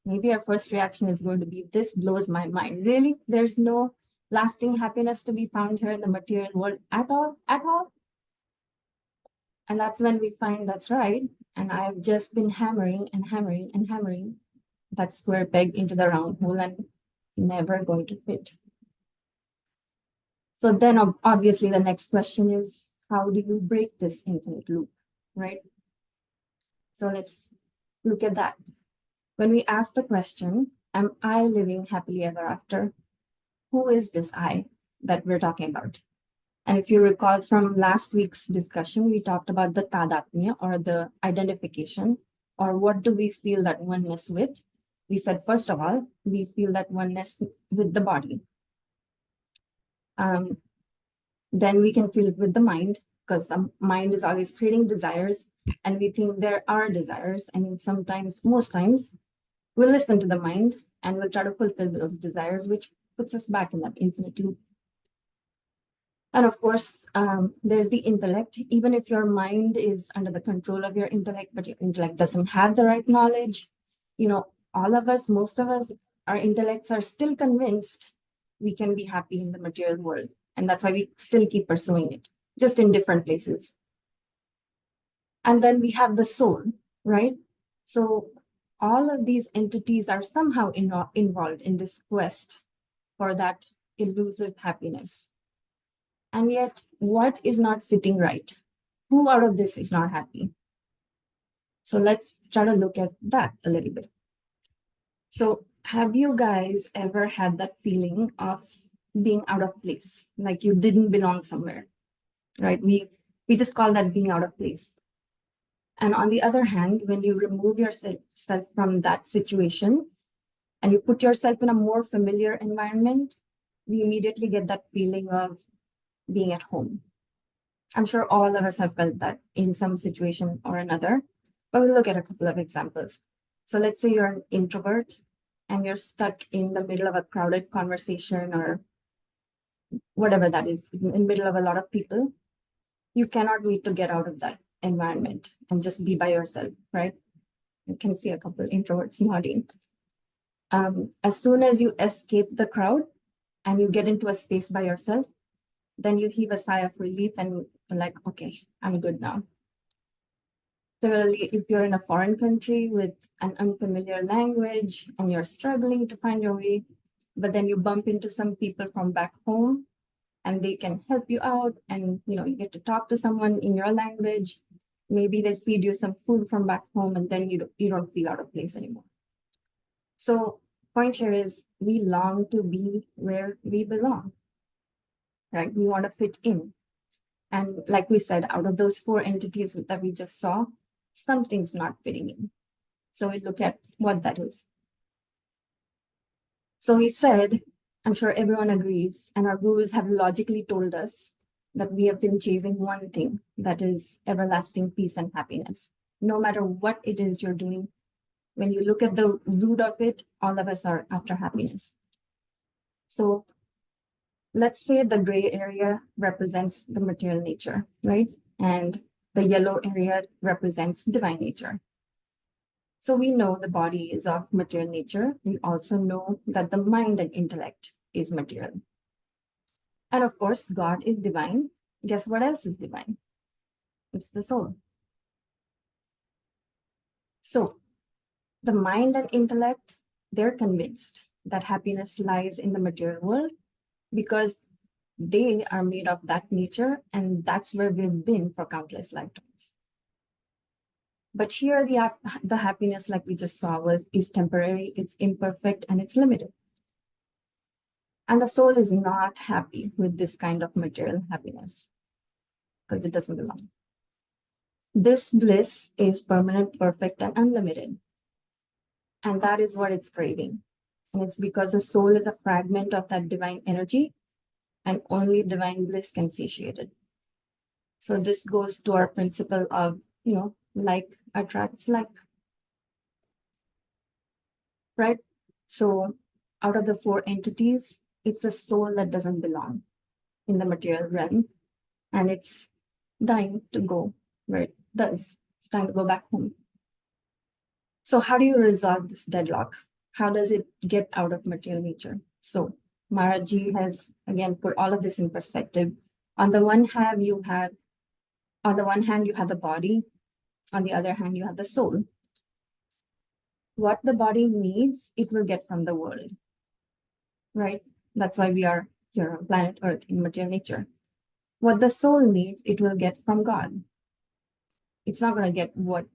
maybe our first reaction is going to be, this blows my mind. Really? There's no lasting happiness to be found here in the material world at all? And that's when we find that's right. And I've just been hammering and hammering and hammering that square peg into the round hole and it's never going to fit. So then obviously the next question is, how do you break this infinite loop, right? So let's look at that. When we ask the question, am I living happily ever after? Who is this I that we're talking about? And if you recall from last week's discussion, we talked about the tadatmya, or the identification, or what do we feel that oneness with? We said, first of all, we feel that oneness with the body. Then we can feel it with the mind, because the mind is always creating desires, and we think there are desires. And sometimes, most times, we'll listen to the mind and we'll try to fulfill those desires, which puts us back in that infinite loop. And of course, there's the intellect. Even if your mind is under the control of your intellect, but your intellect doesn't have the right knowledge, all of us, most of us, our intellects are still convinced we can be happy in the material world. And that's why we still keep pursuing it, just in different places. And then we have the soul, right? So all of these entities are somehow involved in this quest for that elusive happiness. And yet, what is not sitting right? Who out of this is not happy? So let's try to look at that a little bit. So have you guys ever had that feeling of being out of place, like you didn't belong somewhere, right? We just call that being out of place. And on the other hand, when you remove yourself from that situation and you put yourself in a more familiar environment, we immediately get that feeling of being at home. I'm sure all of us have felt that in some situation or another, but we'll look at a couple of examples. So let's say you're an introvert and you're stuck in the middle of a crowded conversation or whatever that is, in the middle of a lot of people. You cannot wait to get out of that environment and just be by yourself, right? You can see a couple of introverts nodding. As soon as you escape the crowd and you get into a space by yourself, then you heave a sigh of relief and you're like, okay, I'm good now. Similarly, if you're in a foreign country with an unfamiliar language and you're struggling to find your way, but then you bump into some people from back home and they can help you out, and you get to talk to someone in your language. Maybe they feed you some food from back home, and then you don't feel out of place anymore. So point here is we long to be where we belong. right? We want to fit in. And like we said, out of those 4 entities that we just saw, something's not fitting in. So we look at what that is. So we said, I'm sure everyone agrees, and our gurus have logically told us that we have been chasing one thing, that is everlasting peace and happiness. No matter what it is you're doing, when you look at the root of it, all of us are after happiness. So let's say the gray area represents the material nature, right? And the yellow area represents divine nature. So we know the body is of material nature. We also know that the mind and intellect is material. And of course, God is divine. Guess what else is divine? It's the soul. So the mind and intellect, they're convinced that happiness lies in the material world because they are made of that nature, and that's where we've been for countless lifetimes. But here the happiness, like we just saw, is temporary, it's imperfect, and it's limited. And the soul is not happy with this kind of material happiness because it doesn't belong. This bliss is permanent, perfect, and unlimited. And that is what it's craving. And it's because the soul is a fragment of that divine energy, and only divine bliss can satiate it. So this goes to our principle of, like attracts like. Right? So out of the 4 entities, it's a soul that doesn't belong in the material realm, and it's dying to go where it does. It's time to go back home. So how do you resolve this deadlock? How does it get out of material nature? So Maharaji has again put all of this in perspective. On the one hand, you have the body. On the other hand, you have the soul. What the body needs, it will get from the world, right? That's why we are here on planet Earth in material nature. What the soul needs, it will get from God. It's not going to get what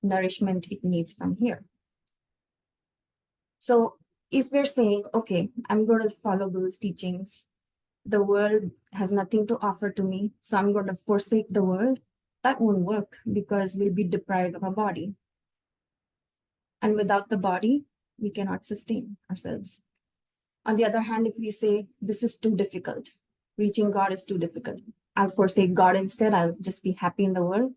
nourishment it needs from here. So if we're saying, okay, I'm going to follow Guru's teachings, the world has nothing to offer to me, so I'm going to forsake the world, that won't work because we'll be deprived of a body. And without the body, we cannot sustain ourselves. On the other hand, if we say, this is too difficult, reaching God is too difficult, I'll forsake God instead, I'll just be happy in the world.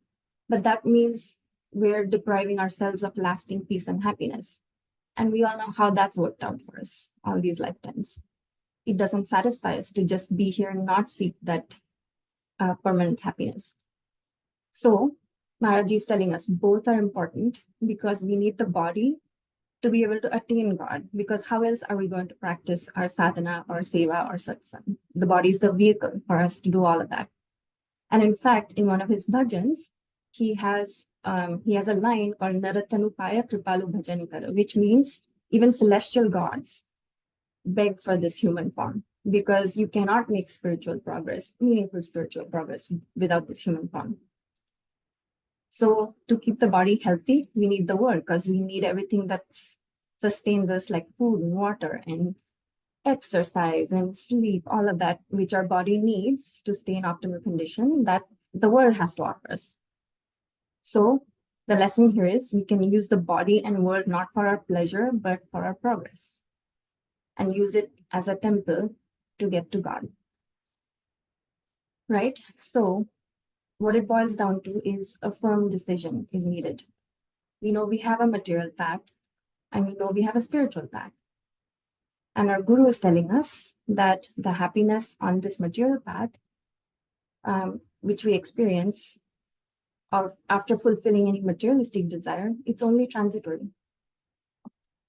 But that means we're depriving ourselves of lasting peace and happiness. And we all know how that's worked out for us all these lifetimes. It doesn't satisfy us to just be here and not seek that permanent happiness. So Maharaji is telling us both are important because we need the body to be able to attain God, because how else are we going to practice our sadhana or seva or satsang? The body is the vehicle for us to do all of that. And in fact, in one of his bhajans, he has a line called Naratanupaya Kripalu Bhajan Kara, which means even celestial gods beg for this human form, because you cannot make meaningful spiritual progress without this human form. So to keep the body healthy, we need the world, because we need everything that sustains us, like food and water and exercise and sleep, all of that, which our body needs to stay in optimal condition, that the world has to offer us. So the lesson here is we can use the body and world not for our pleasure, but for our progress, and use it as a temple to get to God. Right? So what it boils down to is a firm decision is needed. We know we have a material path, and we know we have a spiritual path. And our guru is telling us that the happiness on this material path, which we experience after fulfilling any materialistic desire, it's only transitory.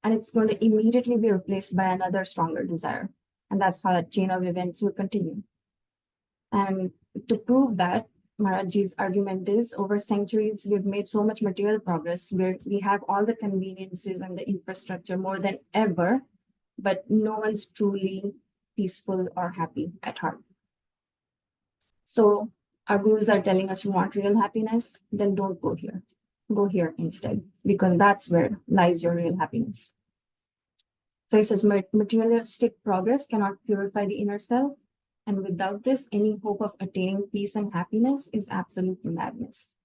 And it's going to immediately be replaced by another stronger desire. And that's how that chain of events will continue. And to prove that, Maharaji's argument is, over centuries, we've made so much material progress where we have all the conveniences and the infrastructure more than ever, but no one's truly peaceful or happy at heart. So our gurus are telling us, you want real happiness? Then don't go here. Go here instead, because that's where lies your real happiness. So he says, materialistic progress cannot purify the inner self, And without this, any hope of attaining peace and happiness is absolute madness.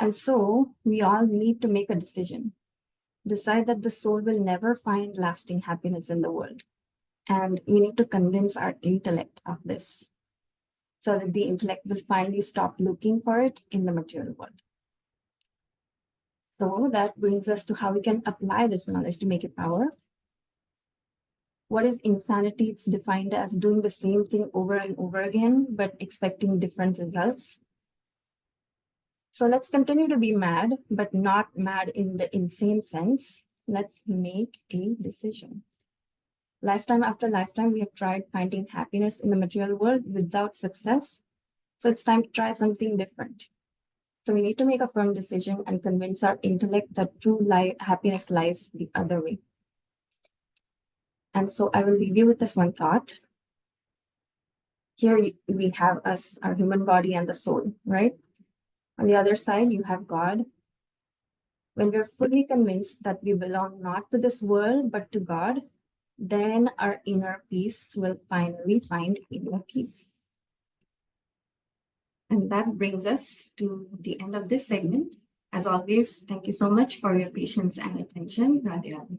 And so we all need to make a decision. Decide that the soul will never find lasting happiness in the world. And we need to convince our intellect of this so that the intellect will finally stop looking for it in the material world. So that brings us to how we can apply this knowledge to make it power. What is insanity? It's defined as doing the same thing over and over again, but expecting different results. So let's continue to be mad, but not mad in the insane sense. Let's make a decision. Lifetime after lifetime, we have tried finding happiness in the material world without success. So it's time to try something different. So we need to make a firm decision and convince our intellect that true happiness lies the other way. And so I will leave you with this one thought. Here we have us, our human body and the soul, right? On the other side, you have God. When we're fully convinced that we belong not to this world, but to God, then our inner peace will finally find inner peace. And that brings us to the end of this segment. As always, thank you so much for your patience and attention. Radhe Radhe.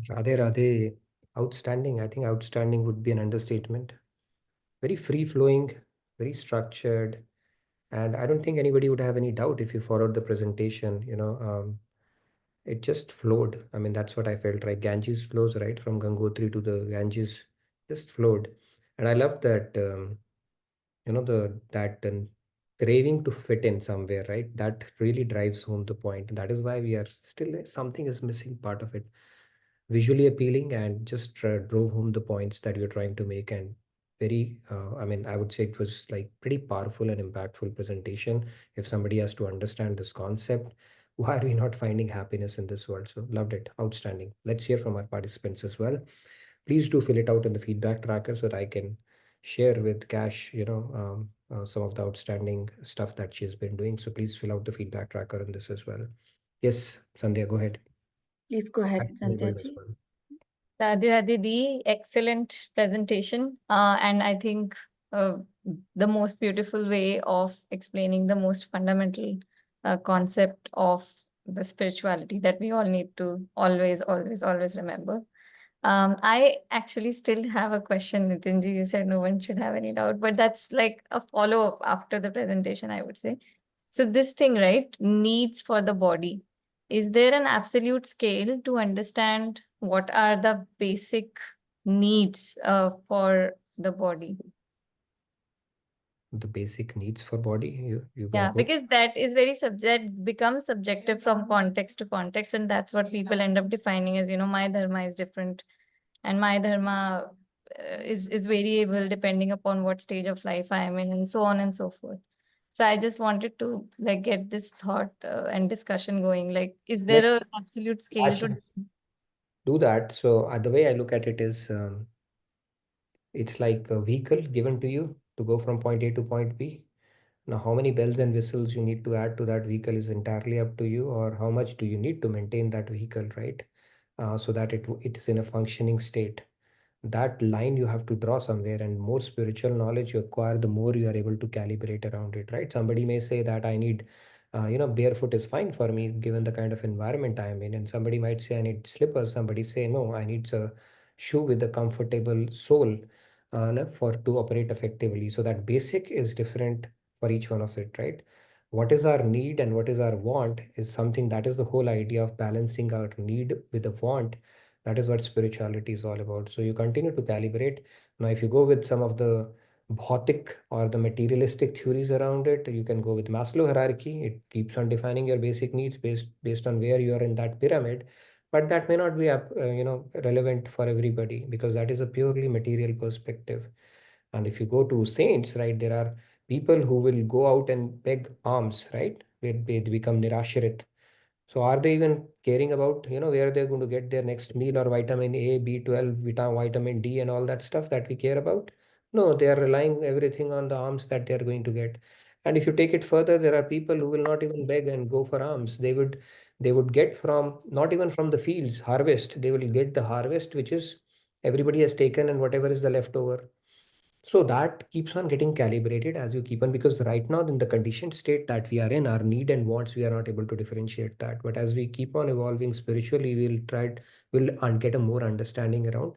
Radhe Radhe, outstanding. I think outstanding would be an understatement. Very free flowing, very structured. And I don't think anybody would have any doubt if you followed the presentation, it just flowed. I mean, that's what I felt, right? Ganges flows, right? From Gangotri to the Ganges, just flowed. And I love that, that craving to fit in somewhere, right? That really drives home the point. That is why we are still, something is missing part of it. Visually appealing and just drove home the points that you're trying to make. And very, I mean, I would say it was like pretty powerful and impactful presentation. If somebody has to understand this concept, why are we not finding happiness in this world? So loved it. Outstanding. Let's hear from our participants as well. Please do fill it out in the feedback tracker so that I can share with Cash, some of the outstanding stuff that she's been doing. So please fill out the feedback tracker on this as well. Yes, Sandhya, go ahead. Please go ahead, Actually, Sandhya as ji. well. Radhe Radhe Di, excellent presentation. And I think the most beautiful way of explaining the most fundamental concept of the spirituality that we all need to always, always, always remember. I actually still have a question, Nitinji. You said no one should have any doubt, but that's like a follow-up after the presentation, I would say. So this thing, right, needs for the body. Is there an absolute scale to understand what are the basic needs for the body? The basic needs for body, you can Yeah, go. because that is very subject, becomes subjective from context to context, and that's what people end up defining as, my dharma is different, and my dharma is variable depending upon what stage of life I am in, and so on and so forth. So I just wanted to like get this thought and discussion going. Like, is there an absolute scale to? Actions do that. So the way I look at it is, it's like a vehicle given to you to go from point A to point B. Now, how many bells and whistles you need to add to that vehicle is entirely up to you, or how much do you need to maintain that vehicle, right? So that it is in a functioning state. That line you have to draw somewhere, and more spiritual knowledge you acquire, the more you are able to calibrate around it, right? Somebody may say that I need, barefoot is fine for me given the kind of environment I am in, and somebody might say I need slippers. Somebody say no, I need a shoe with a comfortable sole to operate effectively. So that basic is different for each one of it, right? What is our need and what is our want is something that is the whole idea of balancing our need with the want. That is what spirituality is all about. So you continue to calibrate. Now, if you go with some of the bhautik or the materialistic theories around it, you can go with Maslow hierarchy. It keeps on defining your basic needs based on where you are in that pyramid. But that may not be relevant for everybody, because that is a purely material perspective. And if you go to saints, right, there are people who will go out and beg alms, right, where they become nirasharit. So are they even caring about, where they're going to get their next meal, or vitamin A, B12, vitamin D, and all that stuff that we care about? No, they are relying everything on the alms that they're going to get. And if you take it further, there are people who will not even beg and go for alms. They would get from, not even from the fields, harvest. They will get the harvest, which is Everybody has taken, and whatever is the leftover. So that keeps on getting calibrated as you keep on, because right now in the conditioned state that we are in, our need and wants, we are not able to differentiate that. But as we keep on evolving spiritually, we'll get a more understanding around,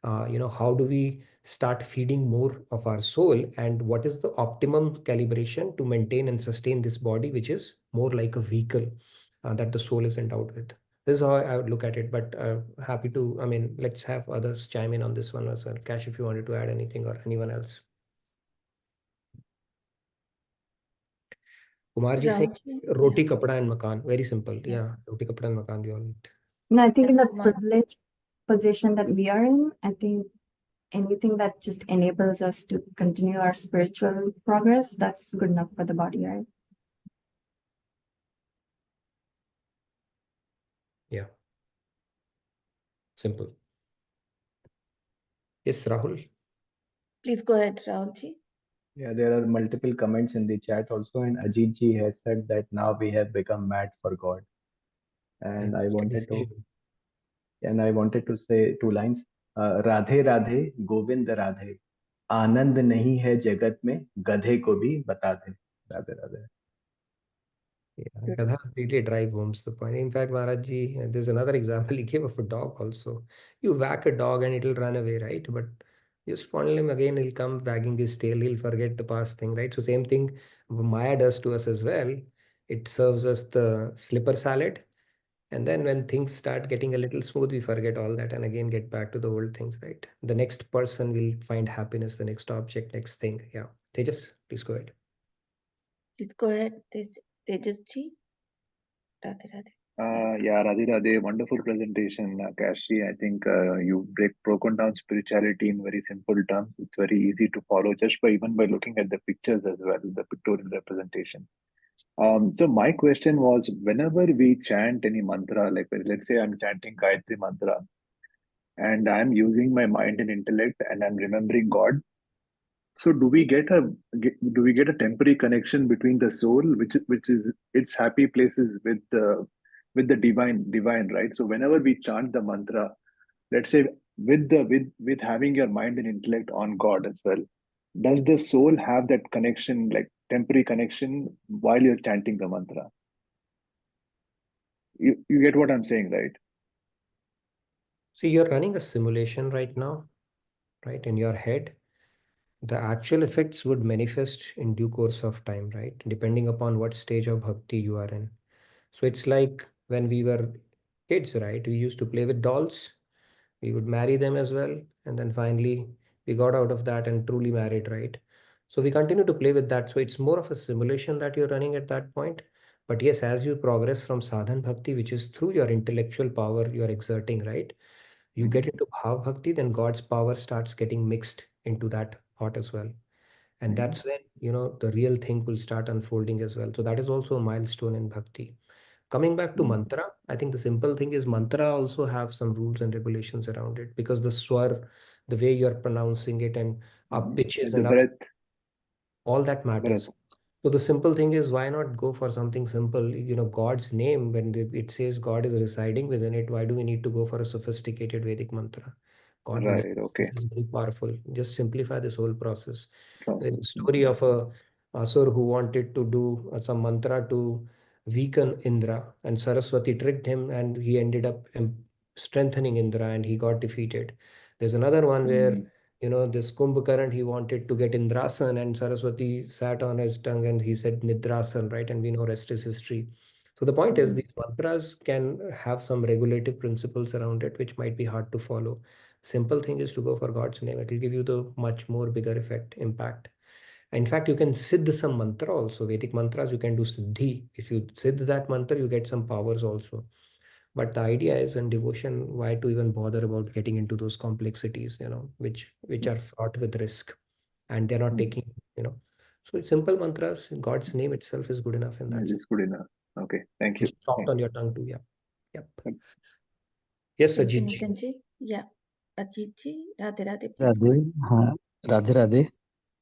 how do we start feeding more of our soul, and what is the optimum calibration to maintain and sustain this body, which is more like a vehicle that the soul is endowed with. This is how I would look at it, but happy to, let's have others chime in on this one as well. Cash, if you wanted to add anything, or anyone else. Kumarji saying Rahulji, roti, yeah. kapda and makan. Very simple. Yeah. Yeah, roti, kapda and makan, we all need. No, I think in Yeah, the Kumar. privileged position that we are in, I think anything that just enables us to continue our spiritual progress, that's good enough for the body, right? Yeah. Simple. Yes, Rahul. Please go ahead, Rahulji. Yeah, there are multiple comments in the chat also, and Ajit ji has said that now we have become mad for God. And I wanted to say two lines. Radhe Radhe Govind Radhe, आनंद नहीं है जगत में, गधे को भी बता दे. Radhe Radhe. Yeah, Beautiful. Gadha really drive homes the point. In fact, Maharajji, there's another example he gave of a dog also. You whack a dog and it'll run away, right? But you fondle him again, he'll come wagging his tail, he'll forget the past thing, right? So same thing Maya does to us as well. It serves us the slipper salad. And then when things start getting a little smooth, we forget all that and again get back to the old things, right? The next person will find happiness, the next object, next thing. Yeah. Tejas, please go ahead. Please go ahead, Tejasji. Radhe Radhe. Yeah, Radhe Radhe, wonderful presentation, Kashi. I think you broken down spirituality in very simple terms. It's very easy to follow just by even by looking at the pictures as well, the pictorial representation. So my question was, whenever we chant any mantra, like let's say I'm chanting Gayatri mantra, and I'm using my mind and intellect, and I'm remembering God. So do we get a temporary connection between the soul, which is its happy places with the divine, right? So whenever we chant the mantra, let's say with having your mind and intellect on God as well, does the soul have that connection, like temporary connection, while you're chanting the mantra? You get what I'm saying, right? See, you're running a simulation right now, right, in your head. The actual effects would manifest in due course of time, right? Depending upon what stage of bhakti you are in. So it's like when we were kids, right? We used to play with dolls. We would marry them as well. And then finally we got out of that and truly married, right? So we continue to play with that. So it's more of a simulation that you're running at that point. But yes, as you progress from sadhan bhakti, which is through your intellectual power you're exerting, right? You get into bhav bhakti, then God's power starts getting mixed into that thought as well. And that's when, the real thing will start unfolding as well. So that is also a milestone in bhakti. Coming back to mantra, I think the simple thing is mantra also have some rules and regulations around it, because the swar, the way you're pronouncing it, and up pitches The and up, breath, all that breath. matters. So the simple thing is, why not go for something simple? God's name, when it says God is residing within it, why do we need to go for a sophisticated Vedic mantra? God's name Right. Okay. is very powerful. Just simplify this whole process. There's a Process. story of a asur who wanted to do some mantra to weaken Indra, and Saraswati tricked him, and he ended up strengthening Indra, and he got defeated. There's another one where this Kumbhakaran, he wanted to get Indrasan, and Saraswati sat on his tongue and he said Nidrasan, right? And we know rest is history. So the point is, these mantras can have some regulative principles around it, which might be hard to follow. Simple thing is to go for God's name. It will give you the much more bigger effect, impact. In fact, you can siddh some mantra also. Vedic mantras, you can do siddhi. If you siddh that mantra, you get some powers also. But the idea is in devotion, why to even bother about getting into those complexities, which are fraught with risk, and they're not taking, So simple mantras, God's name itself is good enough in that sense. It's good enough. Okay. Thank you. It's soft on your tongue too. Yeah. Yep. Yes, Thank you, Ajit. Nitinji. Yeah. Ajitji, Radhe Radhe, please go ahead. Radhe, Radhe Radhe.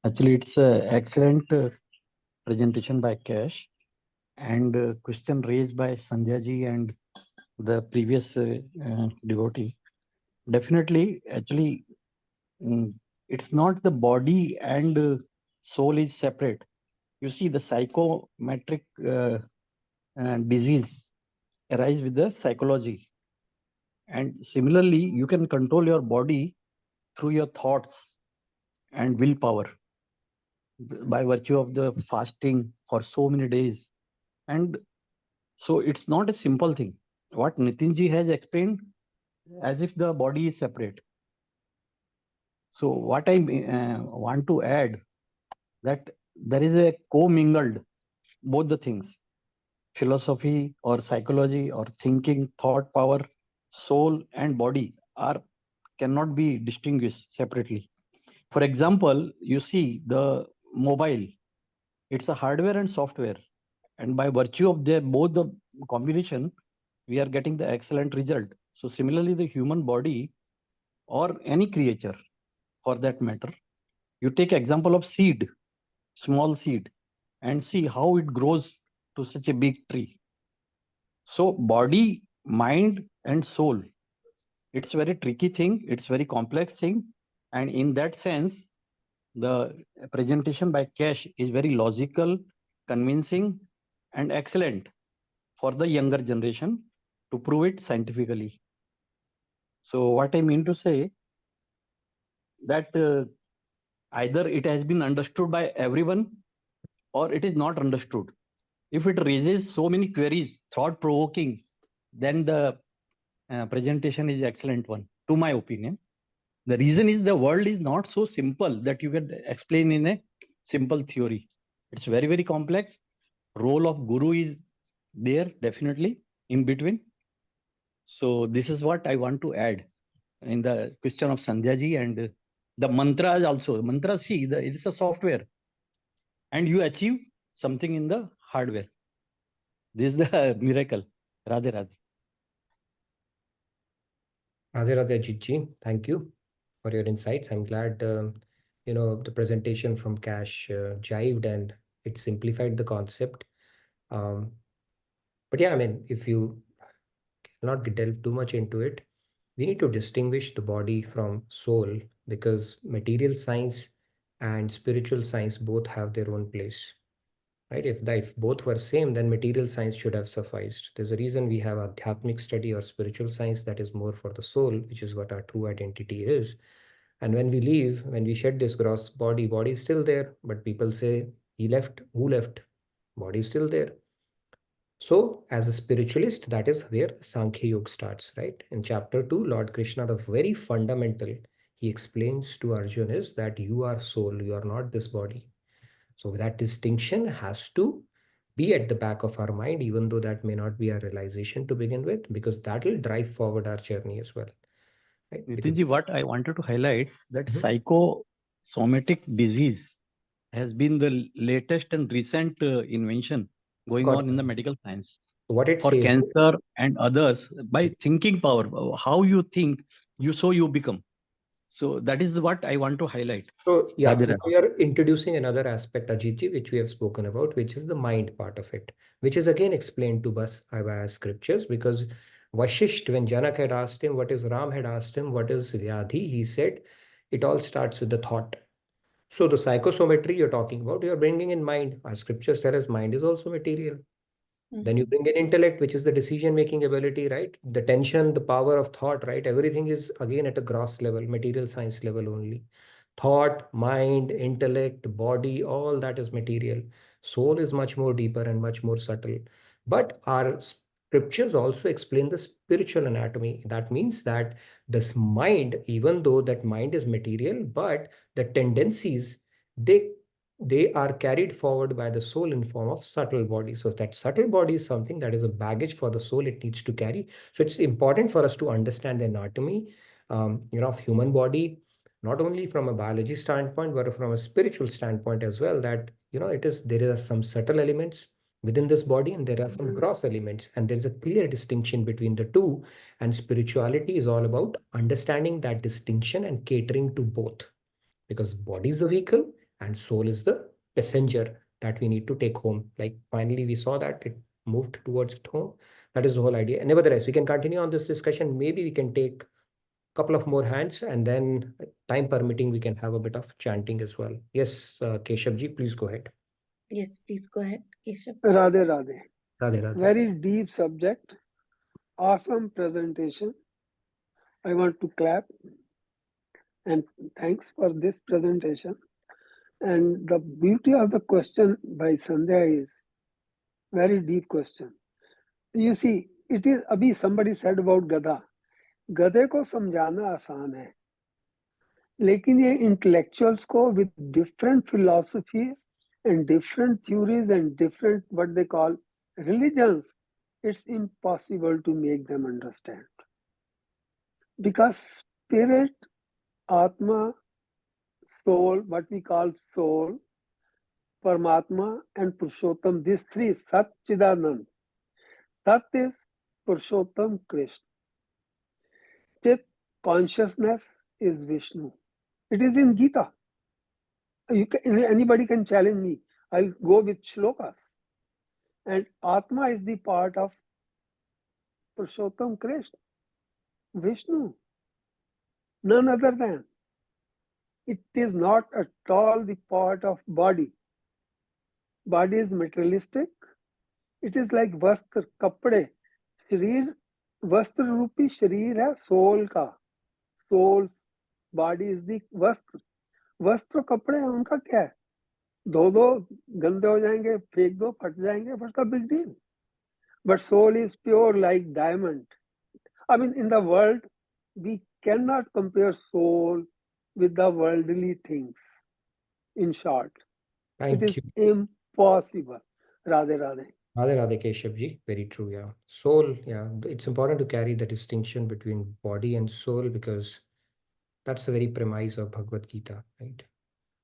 Actually, it's an excellent presentation by Cash, and question raised by Sandhya ji and the previous devotee. definitely, actually, it's not the body and soul is separate. You see, the psychometric disease arise with the psychology. And similarly, you can control your body through your thoughts and willpower by virtue of the fasting for so many days. And so it's not a simple thing. What Nitinji has explained, as if the body is separate. So what I want to add, that there is a co-mingled both the things, philosophy or psychology or thinking, thought power, soul and body are cannot be distinguished separately. For example, you see the mobile, it's a hardware and software, and by virtue of their both the combination, we are getting the excellent result. So similarly, the human body or any creature for that matter, you take example of seed, small seed, and see how it grows to such a big tree. So body, mind and soul, it's very tricky thing, it's very complex thing, and in that sense the presentation by Cash is very logical, convincing and excellent for the younger generation to prove it scientifically. So what I mean to say, that either it has been understood by everyone or it is not understood. If it raises so many queries, thought provoking, then the presentation is excellent one, to my opinion. The reason is the world is not so simple that you can explain in a simple theory. It's very, very complex. Role of guru is there definitely in between. So this is what I want to add in the question of Sandhya ji. And the mantras also. Mantras, see, it's a software and you achieve something in the hardware. This is the miracle. Radhe Radhe. Radhe Radhe Ajit ji, thank you for your insights. I'm glad the presentation from Cash jived and it simplified the concept. But yeah, I mean, if you cannot delve too much into it, we need to distinguish the body from soul, because material science and spiritual science both have their own place. Right? If both were same, then material science should have sufficed. There's a reason we have adhyatmic study or spiritual science that is more for the soul, which is what our true identity is. And when we leave, when we shed this gross body, body is still there. But people say, he left, who left? Body is still there. So as a spiritualist, that is where Sankhya Yoga starts, right? In chapter 2, Lord Krishna, the very fundamental, he explains to Arjuna is that you are soul, you are not this body. So that distinction has to be at the back of our mind, even though that may not be our realization to begin with, because that will drive forward our journey as well. Right? Nitinji, what I wanted to highlight, that Mhm. psychosomatic disease has been the latest and recent invention going Got on in the it. medical science What it for says. cancer and others. By thinking power, how you think, you become. So that is what I want to highlight. So yeah, Radhe now Radhe. we are introducing another aspect, Ajitji, which we have spoken about, which is the mind part of it, which is again explained to us by scriptures, because Vashisht, when Janak had asked him, what is Ram had asked him, what is Vyadhi, he said, it all starts with the thought. So the psychosometry you're talking about, you're bringing in mind. Our scriptures tell us mind is also material. Then you bring in intellect, which is the decision-making ability, right? The tension, the power of thought, right? Everything is again at a gross level, material science level only. Thought, mind, intellect, body, all that is material. Soul is much more deeper and much more subtle. But our scriptures also explain the spiritual anatomy. That means that this mind, even though that mind is material, but the tendencies, they they are carried forward by the soul in form of subtle body. So that subtle body is something that is a baggage for the soul it needs to carry. So it's important for us to understand the anatomy, of human body, not only from a biology standpoint, but from a spiritual standpoint as well, that, there are some subtle elements within this body and there are some gross elements, and there is a clear distinction between the two. And spirituality is all about understanding that distinction and catering to both, because body is the vehicle and soul is the passenger that we need to take home. Like finally we saw that it moved towards it home. That is the whole idea. And nevertheless, we can continue on this discussion. Maybe we can take a couple of more hands, and then time permitting, we can have a bit of chanting as well. Yes, Keshavji, please go ahead. Yes, please go ahead, Keshav. Radhe Radhe. Radhe Radhe. Very deep subject. Awesome presentation. I want to clap and thanks for this presentation. And the beauty of the question by Sandhya is very deep question. You see, it is abhi somebody said about Gada. गधे को समझाना आसान है, लेकिन ये intellectuals को with different philosophies and different theories and different what they call religions, it's impossible to make them understand. Because spirit, Atma, soul, what we call soul, Paramatma and Purushottam, these three, Sat Chidanand. Sat is Purushottam Krishna. Chit, consciousness, is Vishnu. It is in Gita. Anybody can challenge me. I'll go with shlokas. And Atma is the part of Purushottam Krishna, Vishnu. None other than. It is not at all the part of body. Body is materialistic. It is like vastra, kapde. Sharir, vastra rupi sharir hai soul ka. Soul's body is the vastra. वस्त्र कपड़े उनका क्या है? धो दो, गंदे हो जाएंगे, फेंक दो, फट जाएंगे, what's the big deal? But soul is pure like diamond. I mean, in the world, we cannot compare soul with the worldly things. In short, Thank it is you. impossible. Radhe Radhe. Radhe Radhe, Keshavji. Very true, yeah. Soul, yeah. It's important to carry the distinction between body and soul, because that's the very premise of Bhagavad Gita, right?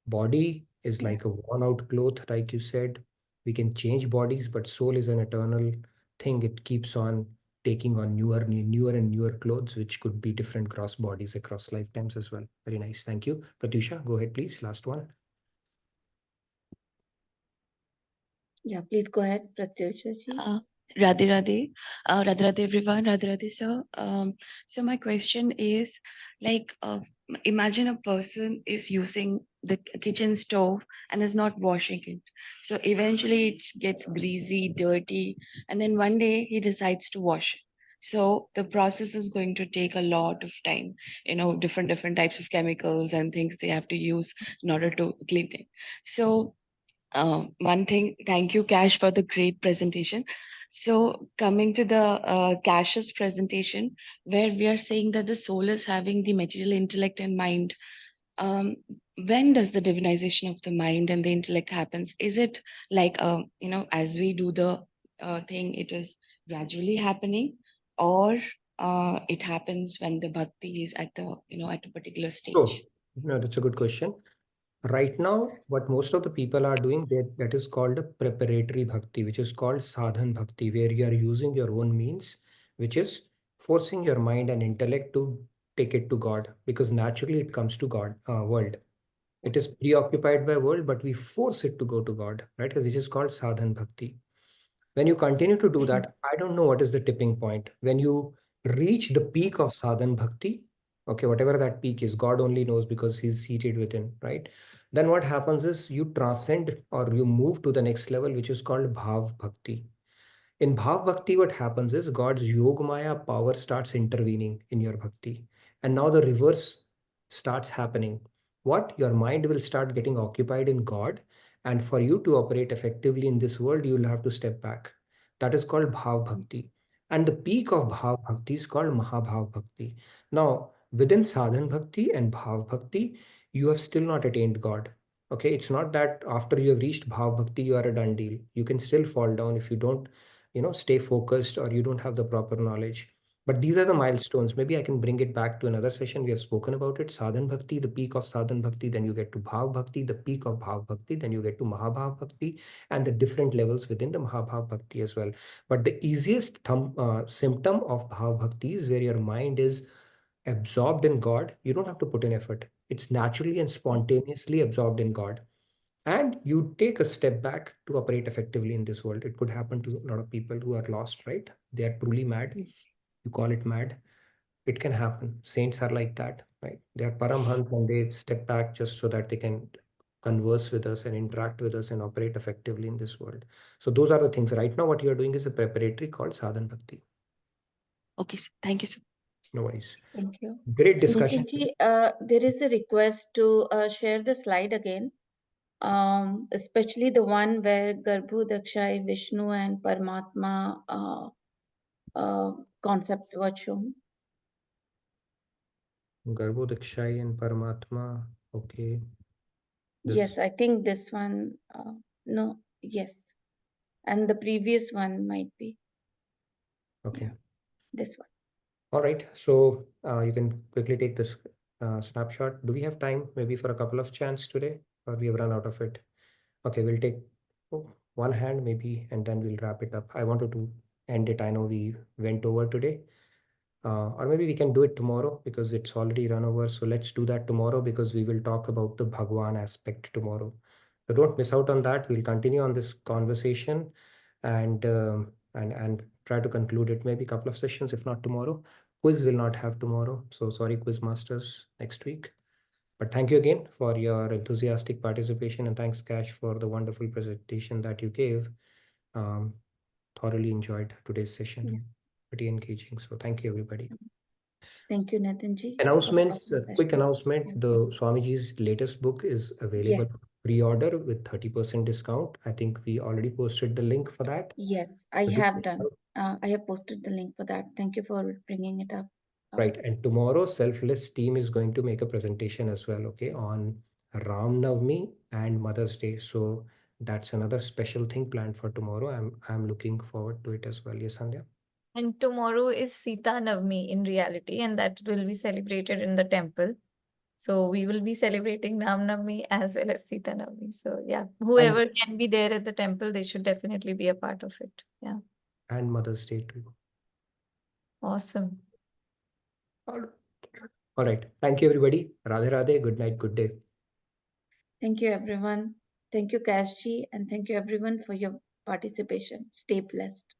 Body is like a worn out cloth, like you said. We can change bodies, but soul is an eternal thing. It keeps on taking on newer and newer clothes, which could be different cross bodies across lifetimes as well. Very nice. Thank you. Pratyusha, go ahead, please. Last one. Yeah, please go ahead, Pratyusha ji. Radhe Radhe. Radhe Radhe everyone. Radhe Radhe sir. So my question is like, imagine a person is using the kitchen stove and is not washing it. So eventually it gets greasy, dirty, and then one day he decides to wash it. So the process is going to take a lot of time, different types of chemicals and things they have to use in order to clean it. So one thing, thank you, Cash, for the great presentation. So coming to the Cash's presentation, where we are saying that the soul is having the material intellect and mind. When does the divinization of the mind and the intellect happens? Is it like, as we do the thing, it is gradually happening, or it happens when the bhakti is at the, at a particular stage? So, no, that's a good question. Right now, what most of the people are doing, that is called a preparatory bhakti, which is called sadhan bhakti, where you are using your own means, which is forcing your mind and intellect to take it to God, because naturally it comes to God, world. It is preoccupied by world, but we force it to go to God, right? Which is called sadhan bhakti. When you continue to do that, I don't know what is the tipping point. When you reach the peak of sadhan bhakti, okay, whatever that peak is, God only knows, because he's seated within, right? Then what happens is you transcend, or you move to the next level, which is called bhav bhakti. In bhav bhakti, what happens is God's yogamaya power starts intervening in your bhakti. And now the reverse starts happening. What? Your mind will start getting occupied in God. And for you to operate effectively in this world, you will have to step back. That is called bhav bhakti. And the peak of bhav bhakti is called mahabhav bhakti. Now, within sadhan bhakti and bhav bhakti, you have still not attained God. Okay, it's not that after you have reached bhav bhakti, you are a done deal. You can still fall down if you don't stay focused, or you don't have the proper knowledge. But these are the milestones. Maybe I can bring it back to another session. We have spoken about it. Sadhan bhakti, the peak of sadhan bhakti, then you get to bhav bhakti, the peak of bhav bhakti, then you get to mahabhav bhakti, and the different levels within the mahabhav bhakti as well. But the easiest symptom of bhav bhakti is where your mind is absorbed in God. You don't have to put in effort. It's naturally and spontaneously absorbed in God, and you take a step back to operate effectively in this world. It could happen to a lot of people who are lost, right? They are truly mad. You call it mad. it can happen. Saints are like that, right? They are paramhans and they step back just so that they can converse with us and interact with us and operate effectively in this world. So those are the things. Right now, what you are doing is a preparatory called sadhan bhakti. Okay, sir. Thank you, sir. No worries. Thank you. Great discussion. Nitinji, there is a request to share the slide again, especially the one where Garbhu, Dakshai, Vishnu, and Paramatma concepts were shown. Garbho, Dakshai and Paramatma. Okay. This, Yes, I think this one. No, yes, and the previous one might be okay. this one. All right. So you can quickly take this snapshot. Do we have time maybe for a couple of chants today, or we have run out of it? Okay, we'll take one hand maybe, and then we'll wrap it up. I wanted to end it. I know we went over today. Or maybe we can do it tomorrow because it's already run over. So let's do that tomorrow because we will talk about the Bhagwan aspect tomorrow. So don't miss out on that. We'll continue on this conversation and try to conclude it maybe a couple of sessions, if not tomorrow. Quiz will not have tomorrow. So sorry, quiz masters, next week. But thank you again for your enthusiastic participation, and thanks, Cash, for the wonderful presentation that you gave. Thoroughly enjoyed today's session. Yes. Pretty engaging. So thank you, everybody. Thank you, Nitinji. Announcements, Awesome quick session. announcement. Yeah. The Swamiji's latest book is available Yes. pre-order with 30% discount. I think we already posted the link for that. Yes, I So do have check done. out. I have posted the link for that. Thank you for bringing it up. Right. And tomorrow, Selfless team is going to make a presentation as well, okay, on Ram Navami and Mother's Day. So that's another special thing planned for tomorrow. I'm looking forward to it as well. Yes, Sandhya? And tomorrow is Sita Navami in reality, and that will be celebrated in the temple. So we will be celebrating Ram Navami as well as Sita Navami. So yeah, whoever can be there at the temple, they should definitely be a part of it. Yeah. And Mother's Day too. Awesome. All right. Thank you, everybody. Radhe Radhe. Good night. Good day. Thank you, everyone. Thank you, Kashji, and thank you, everyone, for your participation. Stay blessed.